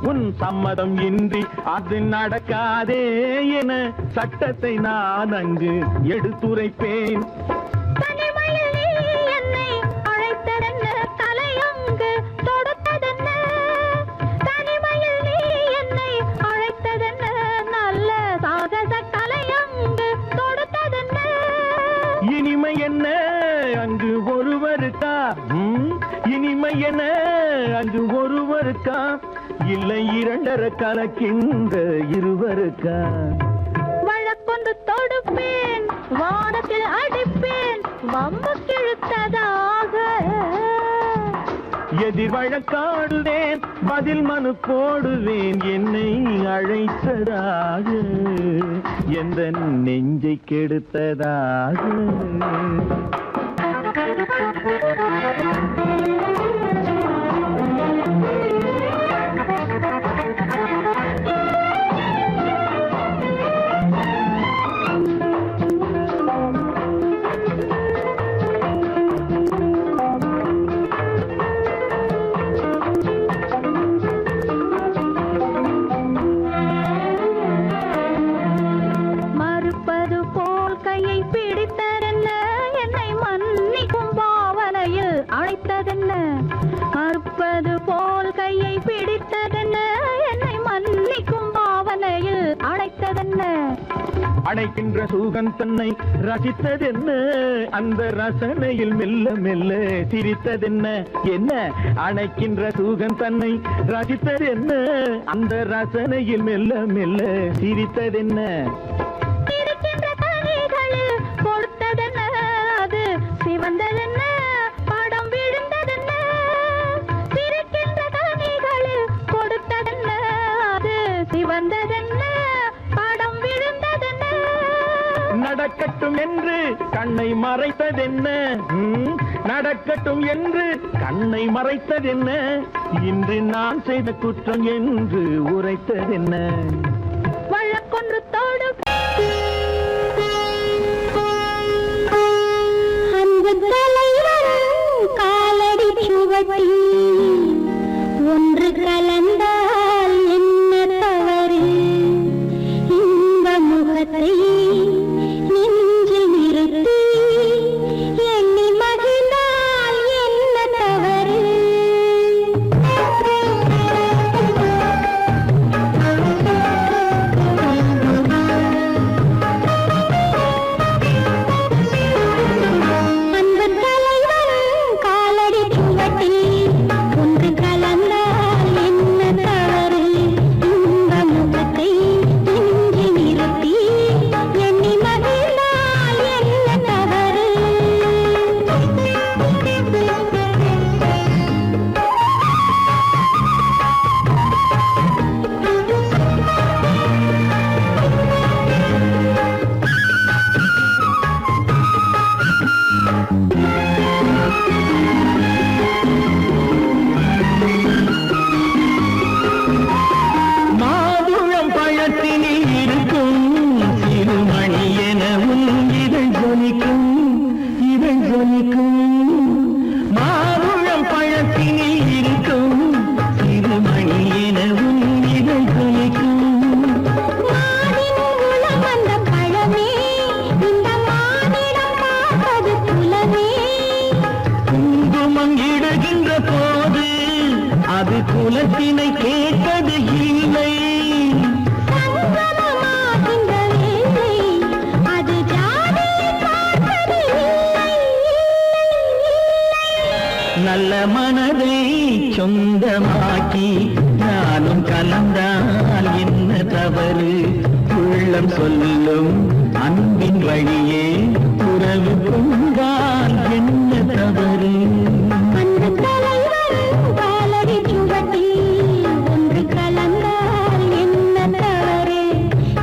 E: உன் சம்மதம் இன்றி அது நடக்காதே என சட்டத்தை நான் அங்கு எடுத்துரைப்பேன் இனிமை என்ன அங்கு ஒருவருக்கா இனிமை என்ன அங்கு ஒருவருக்கா இல்லை இரண்டரை கலக்கின்ற இருவருக்கா
C: வழக்கொண்டு தொடுப்பேன் வானத்தில் அடிப்பேன் வம்பு கிழுத்ததாக
E: எதிர் வழக்காடுவேன் பதில் மனு போடுவேன் என்னை அழைத்ததாக எந்த நெஞ்சை கெடுத்ததாக
C: மறுப்பது போல் கையை பிடித்ததென்ன என்னை மன்னிக்கும் பாவனையில் அழைத்ததென்ன
F: அணைக்கின்ற சூகன் தன்னை ரசித்ததென்ன அந்த ரசனையில் மெல்ல மெல்ல சிரித்ததென்ன என்ன அணைக்கின்ற சூகன் தன்னை ரசித்ததென்ன அந்த ரசனையில் மெல்ல மெல்ல சிரித்ததென்ன
C: இருக்கின்ற கனிகளில் கொடுத்ததென்ன அது சிவந்ததென்ன படம் விழுந்ததென்ன இருக்கின்ற கனிகளில் கொடுத்ததென்ன அது சிவந்ததென்ன படம் விழுந்ததென்ன
F: நடக்கட்டும் என்று கண்ணை மறைத்ததென்ன நடக்கட்டும் என்று கண்ணை மறைத்ததென்ன இன்று நான் செய்த குற்றம் என்று உரைத்ததென்ன
C: வழக்கொன்று தோடு அன்பு தலைவன் காலடி சுவடி ஒன்று கலந்தால் என்ன தவறு இந்த முகத்தை நெஞ்சில் நிறுத்தி எண்ணி மகிழ்ந்தால் என்ன தவறு அன்பு தலைவன் காலடி சுவடி ஒன்று கலந்தால் என்ன தவறு இந்த முகத்தை நெஞ்சில் நிறுத்தி எண்ணி மகிழ்ந்தால் என்ன தவறு
F: மாதுளம் பழத்தினில் இருக்கும் சிறுமணி எனவும் இதழ் ஜொலிக்கும் இதழ் ஜொலிக்கும் மாதுளம் பழத்தினில் இருக்கும் சிறுமணி எனவும் இதழ் ஜொலிக்கும்
C: மானின் உளம் வந்த பழமே இந்த மானிடம் பார்ப்பது குலமே
F: குங்குமம் இடுகின்ற போது அது குலத்தினை கேட்பது இல்லை
C: சங்கமமாகின்ற வேளை அது ஜாதியை பார்ப்பது இல்லை
F: நல்ல மனதை சொந்தமாக்கி நானும் கலந்தால் என்ன தவறு உள்ளம் சொல்லும் அன்பின் வழியே உறவு கொண்டால் என்ன தவறு
C: அன்பு தலைவன் காலடி சுவடி ஒன்று கலந்தால் என்ன தவறு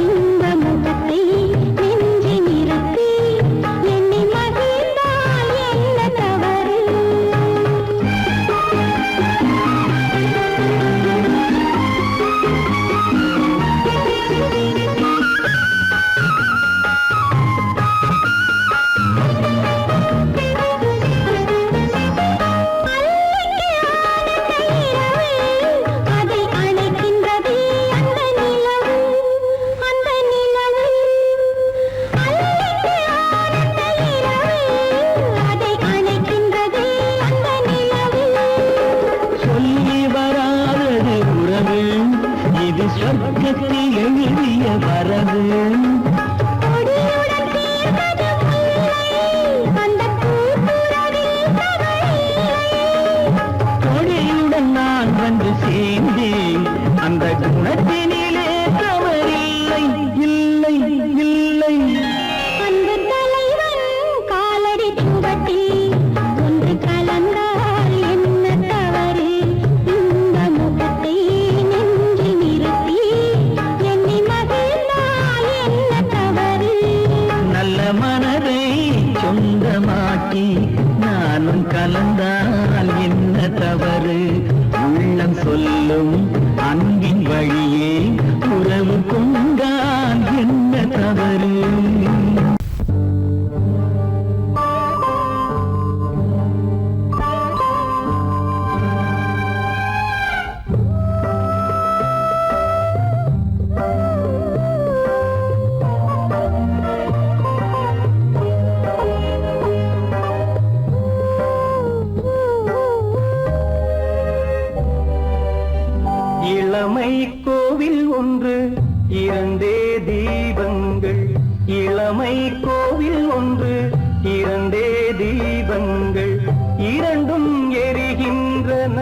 C: இந்த முகத்தை நெஞ்சில் நிறுத்தி எண்ணி மகிழ்ந்தால் என்ன தவறு அதை அணைக்கின்றது அந்த நிலவு அந்த நிலவு அல்லைக்கு ஆனந்த இரவு அதை அணைக்கின்றது அந்த நிலவு
F: சொல்லி வராதது உறவு இது சொர்க்கத்தில் எழுதிய வரவு
C: கொடியுடன் சேர்ந்தது முல்லை அந்த பூத்துறவில் தவறில்லை
F: கொடியுடன் நான் வந்து சேர்ந்தேன் அந்த குணத்தினிலே தவறில்லை இல்லை இல்லை
C: அன்பு தலைவன் காலடி சுவடி ஒன்று கலந்தால் என்ன தவறு இந்த முகத்தை நெஞ்சில் நிறுத்தி எண்ணி மகிழ்ந்தால் என்ன தவறு
F: நல்ல மனதை சொந்தமாக்கி நானும் கலந்தால் என்ன தவறு உள்ளம் சொல்லும் அன்பின் வழியே உறவு கொண்டால் என்ன தவறு இளமை கோவில் ஒன்று இரண்டே தீபங்கள் இளமை கோவில் ஒன்று, இரண்டே தீபங்கள், இரண்டும் எரிகின்றன,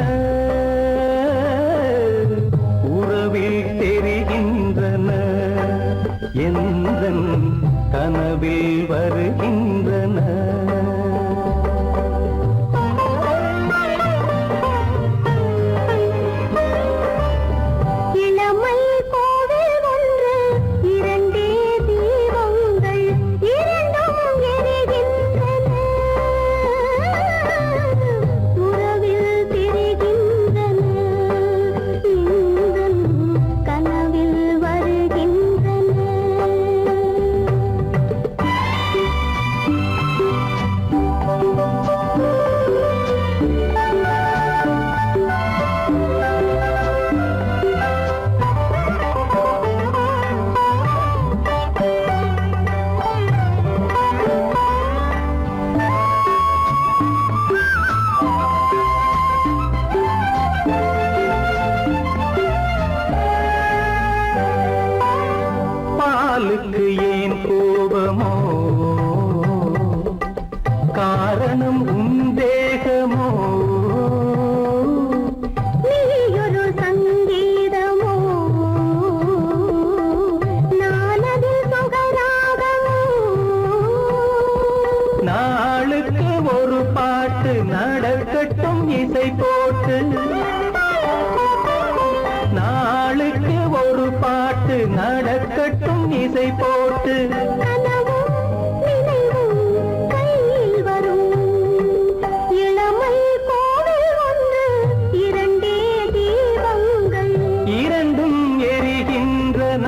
F: உறவில் தெரிகின்றன, எந்தன் கனவில் வருகின்றன. பாலுக்கு ஏன் கோபமோ, காரணம் உன் தேகமோ,
C: நீயொரு சங்கீதமோ, நானது சுகராகமோ,
F: நாளுக்கு ஒரு பாட்டு நடக்கட்டும் இசை போட்டு, நாளுக்கு ஒரு பாட்டு நடக்கட்டும் இசை போட்டு,
C: கனவும் நினைவும் கையில் வரும், இளமை கோவில் ஒன்று, இரண்டே தீபங்கள்,
F: இரண்டும் எரிகின்றன,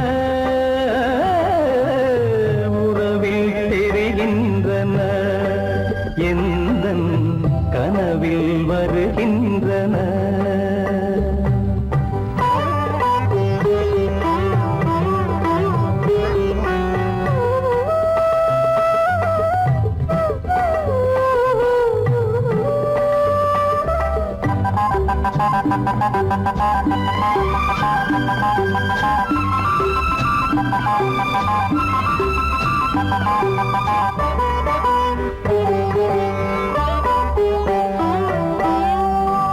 F: உறவில் தெரிகின்றன, எந்தன் கனவில் வருகின்றன.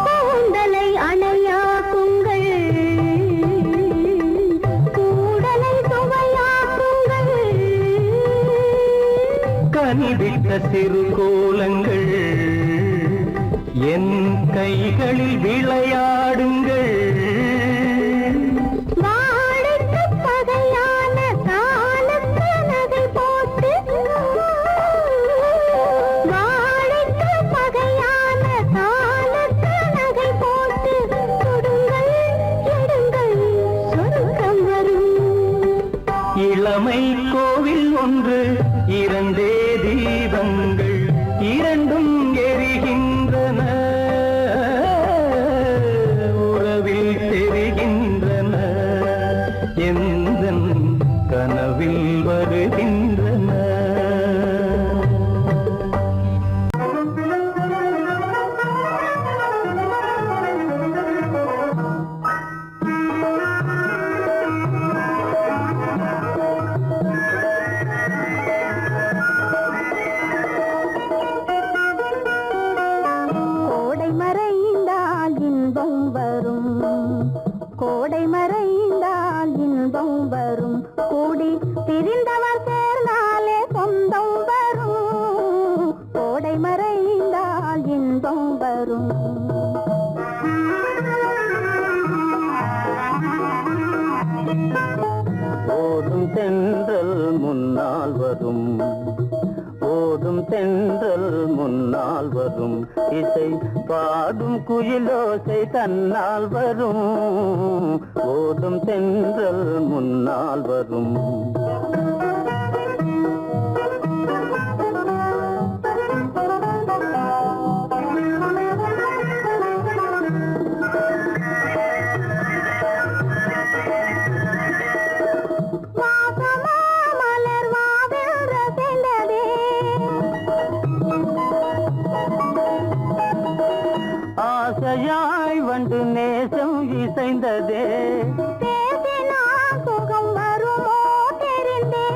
C: கூந்தலை அணையாக்குங்கள், கூடலை சுவையாக்குங்கள்,
F: கனிவிட்ட சிறு கோலங்கள், என் கைகளில் விளையாடுங்கள்,
C: வாழைக்கு பகையான காலத்து நகை போட்டு, வாழைக்கு பகையான காலத்து நகை போட்டு, கொடுங்கள் எடுங்கள் சொர்க்கம் வரும்.
F: இளமை கோவில் ஒன்று, இரண்டே தீபங்கள், இரண்டும் எரிகின்றன, உறவில் தெரிகின்றன, எந்தன் கனவில் வருகின்றன.
C: கோடை மறைந்தால் இன்பம் வரும், கோடை மறைந்தால் இன்பம் வரும், கூடி பிரிந்தவர் சேர்ந்தாலே சொந்தம் வரும், கோடை மறைந்தால் இன்பம் வரும்.
F: ஓடும் தென்றல் முன்னால் வரும், ஓடும் தென்றல் முன்னால் வரும், இசை பாடும் குயிலோசை தன்னால் வரும், ஓடும் தென்றல் முன்னால் வரும்.
C: வாசமா மலர் வாவென்ற சென்றதே,
F: ஆசையாய் வந்து நேசம் இசைந்ததே,
C: பேசினால் சுகம் வருமோ தெரிந்தே,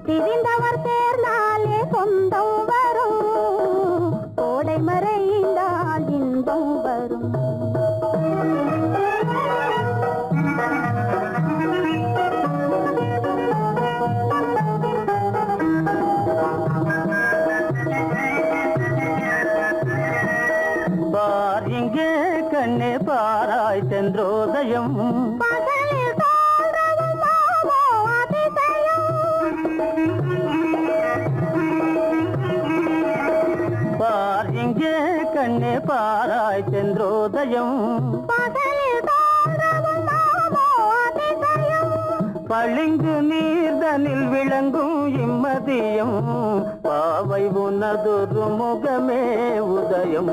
C: பிரிந்தவர் சேர்ந்தாலே சொந்தம் வரும் கோடை மறைந்தால் இன்பம் வரும்
F: பார் இங்கே கண்ணே பாராய் சென்றோதயம்
C: பகலில் தோன்றவும் மாமோ அதிசயம்
F: பார் இங்கே கண்ணே பாராய் சென்றோதயம்
C: பகலில் தோன்றவும் மாமோ அதிசயம்
F: பளிங்கு நீர்தனில் விளங்கும் இம்மதியம் பாவை உனதொரு முகமே உதயம்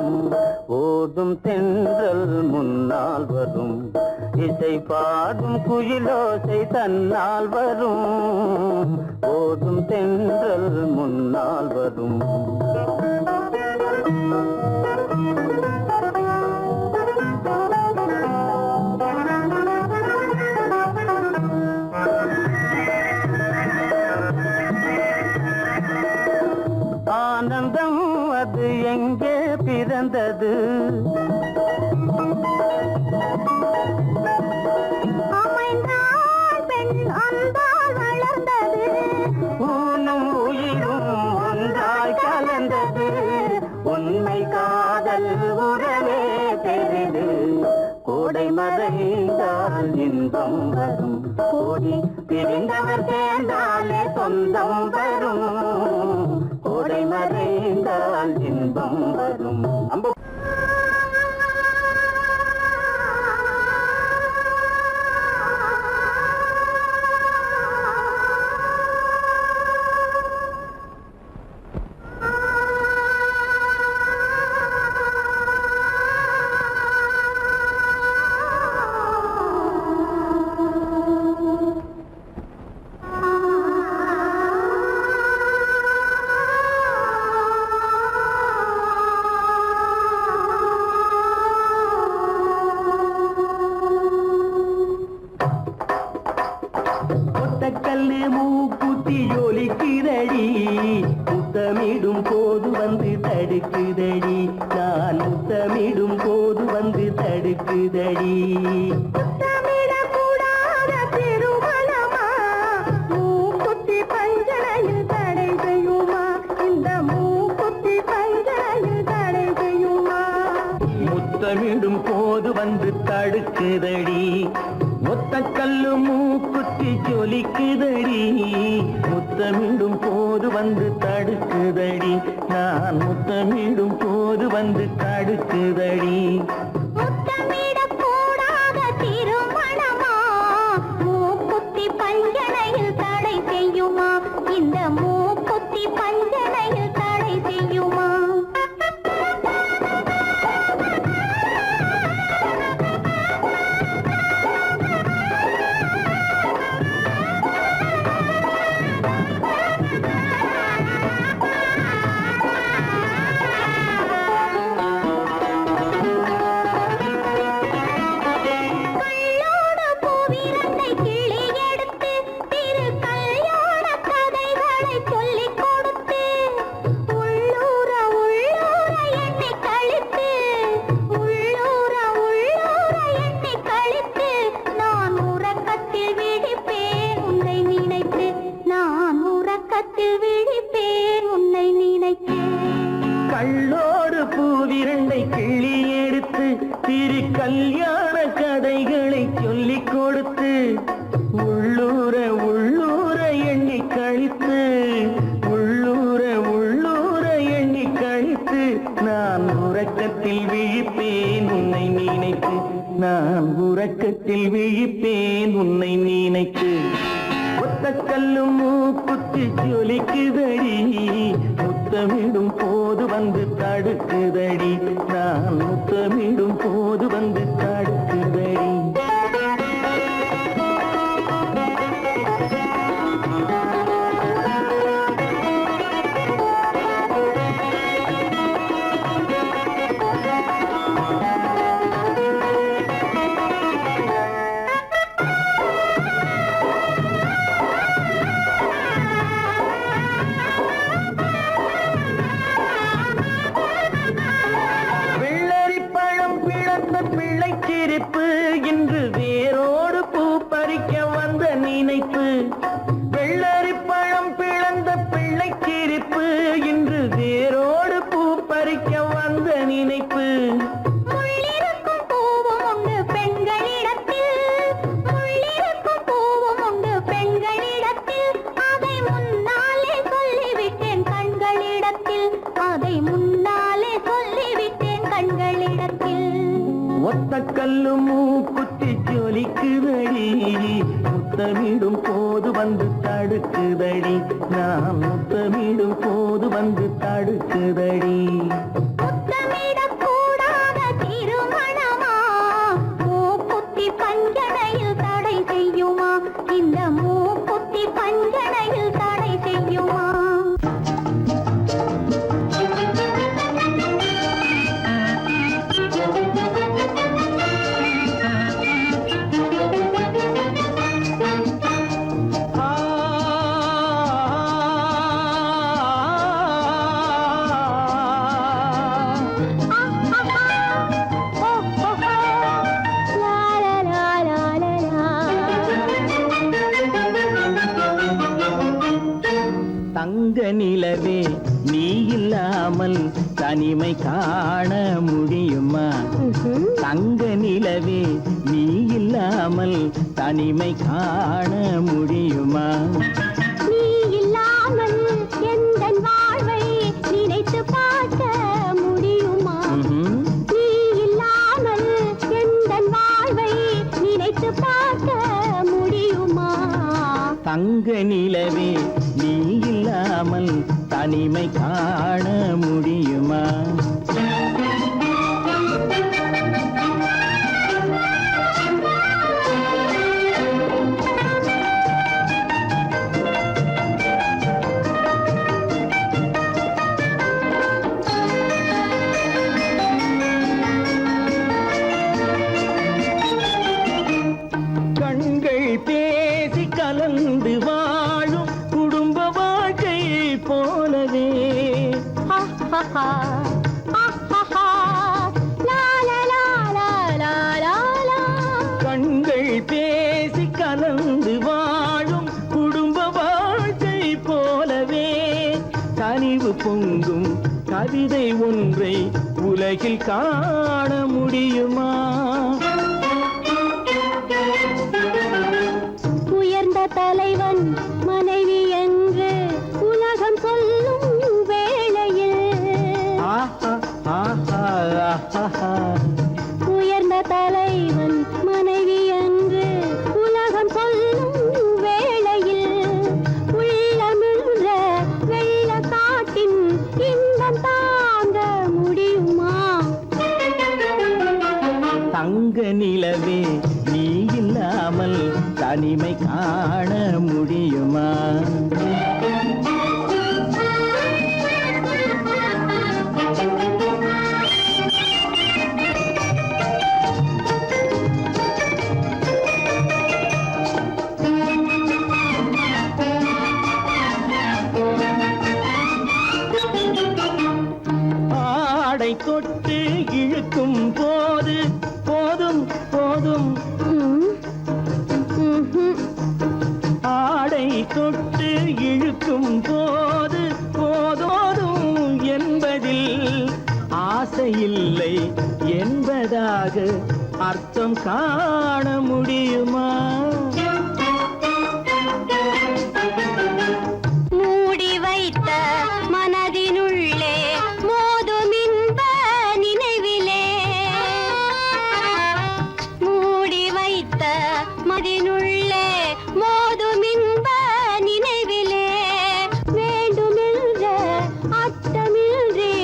F: ஓடும் தென்றல் முன்னால் வரும் இசை பாடும் குயிலோசை தன்னால் வரும் ஓடும் தென்றல் முன்னால் வரும் ஆனந்தம் அது எங்கே பிறந்தது
C: அமைந்தாள் பெண் அன்பால் வளர்ந்தது
F: ஊனும் உயிரும் ஒன்றாய் கலந்தது உண்மை காதல் உறவே பெரிது கோடை மறைந்தால் இன்பம் வரும் கோடி பிரிந்தவர் சேர்ந்தாலே சொந்தம் வரும் கோடை மறைந்தால் இன்பம் வரும்
E: கல்லு மூக்குத்தி ஜொலிக்குதடி முத்தமிடும் போது வந்து தடுக்குதடி நான் முத்தமிடும் போது வந்து தடுக்குதடி
C: முத்தமிடக்கூடாத திருமணமா மூக்குத்தி பஞ்சனையில் தடை செய்யுமா இந்த மூக்குத்தி பஞ்சனையில் தடை செய்யுமா
E: முத்தமிடும் போது வந்து தடுக்குதடி முத்தக்கல்லு மூக்குத்தி ஜொலிக்குதடி முத்தமிடும் போது வந்து தடுக்குதடி நான் முத்தமிடும் போது வந்து தடுக்குதடி
C: முத்தமிடக்கூடாத திருமணமா மூக்குத்தி பஞ்சனையில் தடை செய்யுமா இந்த மூக்குத்தி பஞ்சனையில் தடை செய்யுமா
E: கள்ளோடு பூவிரண்டை கிள்ளி எடுத்து திரு கல்யாண கதைகளை சொல்லிக் கொடுத்து உள்ளூர உள்ளூர எண்ணி கழித்து உள்ளூர உள்ளூர எண்ணி கழித்து நான் உறக்கத்தில் விழிப்பேன் உன்னை நினைத்து நான் உறக்கத்தில் விழிப்பேன் உன்னை நினைத்து ஒத்தக்கல்லும் மூக்குத்தி ஜொலிக்குதடி முத்தமிடும் போது வந்து தடுக்குதடி நான் முத்தமிடும் போது வந்து தடுக்குதடி
F: ஒத்தக்கல்லு மூக்குத்தி ஜொலிக்குதடி முத்தமிடும் போது வந்து தடுக்குதடி நான் முத்தமிடும் போது வந்து தடுக்குதடி
C: முத்தமிடக்கூடாத திருமணமா மூக்குத்தி பஞ்சனையில் தடை செய்யுமா இந்த மூக்குத்தி பஞ்சனையில் தடை செய்யுமா
F: தங்க நிலவே நீ இல்லாமல் தனிமை காண முடியுமா தங்க நிலவே நீ இல்லாமல் தனிமை காண முடியுமா
C: நீ இல்லாமல் எந்தன் வாழ்வை நினைத்து பார்க்க முடியுமா நீ இல்லாமல் எந்தன் வாழ்வை நினைத்து பார்க்க முடியுமா
F: தங்க நிலவே நீ இல்லாமல் தனிமை காண முடியுமா கண்கள் பேசி கலந்து வாழும் குடும்ப வாழ்க்கை போலவே கண்கள் பேசி கலந்து வாழும் குடும்ப வாழ்க்கை போலவே கனிவு பொங்கும் கவிதை ஒன்றை உலகில் காண முடியுமா
C: உயர்ந்த தலைவன் மனைவி என்று உலகம் சொல்லும் வேளையில் உயர்ந்த தலைவன் மனைவி என்று உலகம் சொல்லும் வேளையில் உள்ளமிழ்ற வெள்ள காட்டின் இன்பம் தாங்க முடியுமா
F: தங்க நிலவே நீ இல்லாமல் தனிமை காண முடியுமா ஆடை தொட்டு இழுக்கும் போது போதும் போதும் ஆடை தொட்டு இழுக்கும் போது போதோதும் என்பதில் ஆசையில்லை என்பதாக அர்த்தம் காண முடியுமா
C: மூடி வைத்த மனதினுள்ளே மோதும் இன்ப நினைவிலே மூடி வைத்த மதினுள்ளே மோதும் இன்ப நினைவிலே வேண்டுமென்ற அர்த்தமின்றி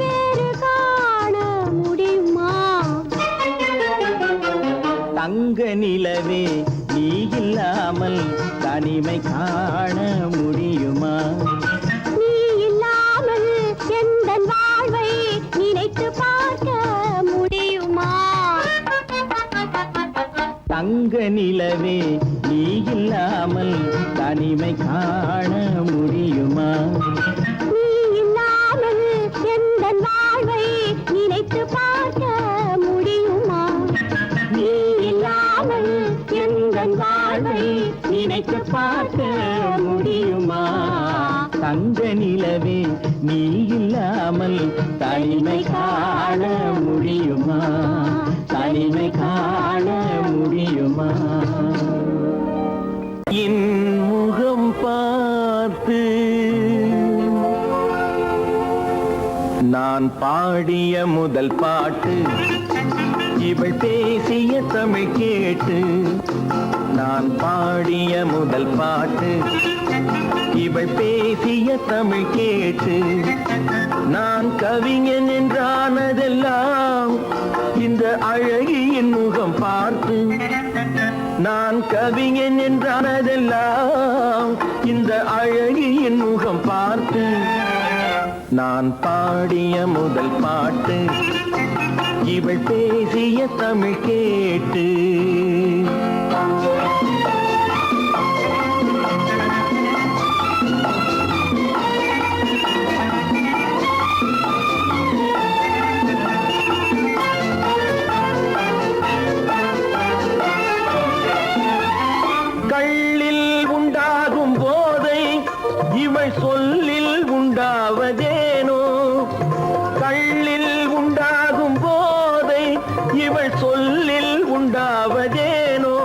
C: வேறு காண முடியுமா
F: தங்க நிலவே நீ இல்லாமல் தனிமை காண முடியுமா
C: நீ இல்லாமல் எந்தன் வாழ்வை நினைத்து பார்க்க முடியுமா
F: தங்க நிலவே நீ இல்லாமல் தனிமை காண முடியுமா
C: நீ இல்லாமல் எந்தன் வாழ்வை நினைத்து பார்க்க முடியுமா
F: நீ இல்லாமல் எந்தன் வாழ்வை நினைத்து பார்க்க முடியுமா தங்க நிலவே நீ இல்லாமல் தனிமை காண முடியுமா தனிமை காண முடியுமா என் முகம் பார்த்து நான் பாடிய முதல் பாட்டு இவள் பேசிய தமிழ் கேட்டு நான் பாடிய முதல் பாட்டு. இவள் பேசிய தமிழ் கேட்டு நான் கவிஞன் என்றானதெல்லாம் இந்த அழகியின் முகம் பார்த்து. நான் கவிஞன் என்றானதெல்லாம் இந்த அழகியின் முகம் பார்த்து. நான் பாடிய முதல் பாட்டு இவள் பேசிய தமிழ் கேட்டு. கள்ளில் உண்டாகும் போதை இவள் சொல்லில் உண்டாவதேனோ. கள்ளில் உண்டாகும் போதை இவள் சொல்லில் உண்டாவதேனோ.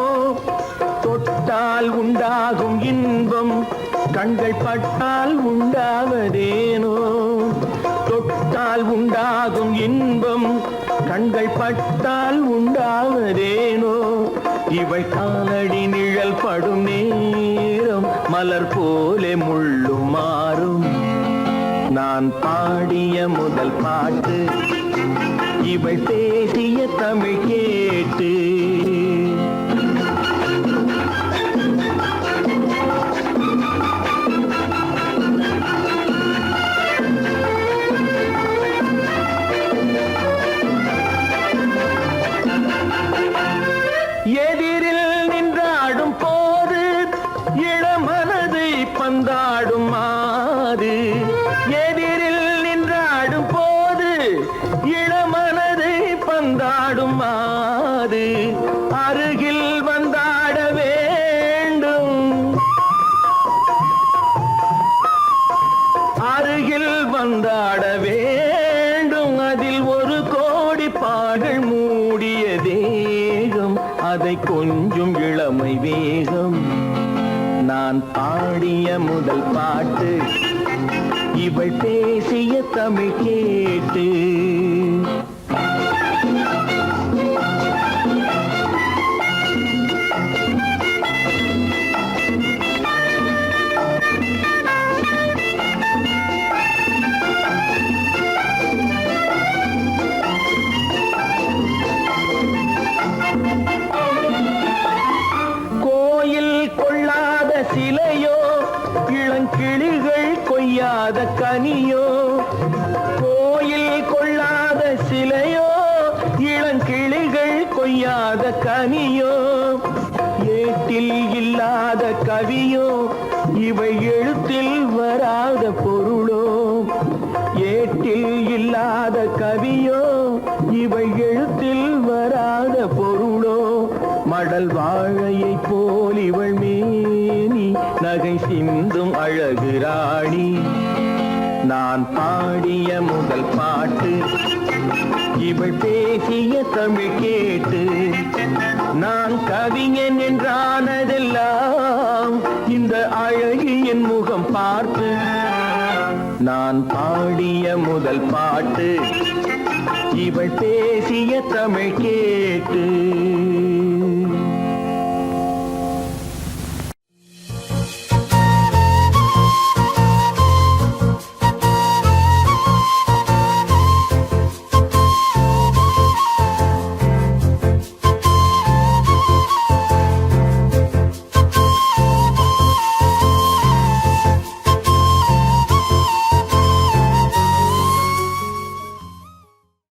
F: தொட்டால் உண்டாகும் இன்பம் கண்கள் பட்டால் உண்டாவதேனோ. தொட்டால் உண்டாகும் இன்பம் கண்கள் பட்டால் உண்டாவதேனோ. இவள் காலடி நிழல் படும் நேரம் மலர் போலே முள்ளும் மாறும். நான் பாடிய முதல் பாட்டு இவள் பேசிய தமிழ் கேட்டு. எதிரில் நின்றாடும் போது இளமனதை பந்தாடும் மாது. எதிரில் நின்றாடும் போது இளமனதை பந்தாடும் மாது. அருகில் வந்தாட வேண்டும், அருகில் வந்தாட வேண்டும். அதில் ஒரு கோடி பாடல் மூடிய தேகம், அதை கொஞ்சம் இளமை வேகம். நான் பாடிய முதல் பாட்டு இவள் பேசிய தமிழ் கேட்டு. சிலையோ இளங்கிளிகள் கொய்யாத கனியோ. கோயில் கொள்ளாத சிலையோ இளங்கிளிகள் கொய்யாத கனியோ. ஏட்டில் இல்லாத கவியோ இவை எழுத்தில் வராத பொருளோ. ஏட்டில் இல்லாத கவியோ இவை எழுத்தில் வராத பொருளோ. மடல் வாழையை போல் இவள் மேனி நகை சிந்தும் அழகு ராணி. நான் பாடிய முதல் பாட்டு இவள் பேசிய தமிழ் கேட்டு. நான் கவிஞன் என்றானதெல்லாம் இந்த அழகியின் முகம் பார்த்து. நான் பாடிய முதல் பாட்டு இவள் பேசிய தமிழ் கேட்டு.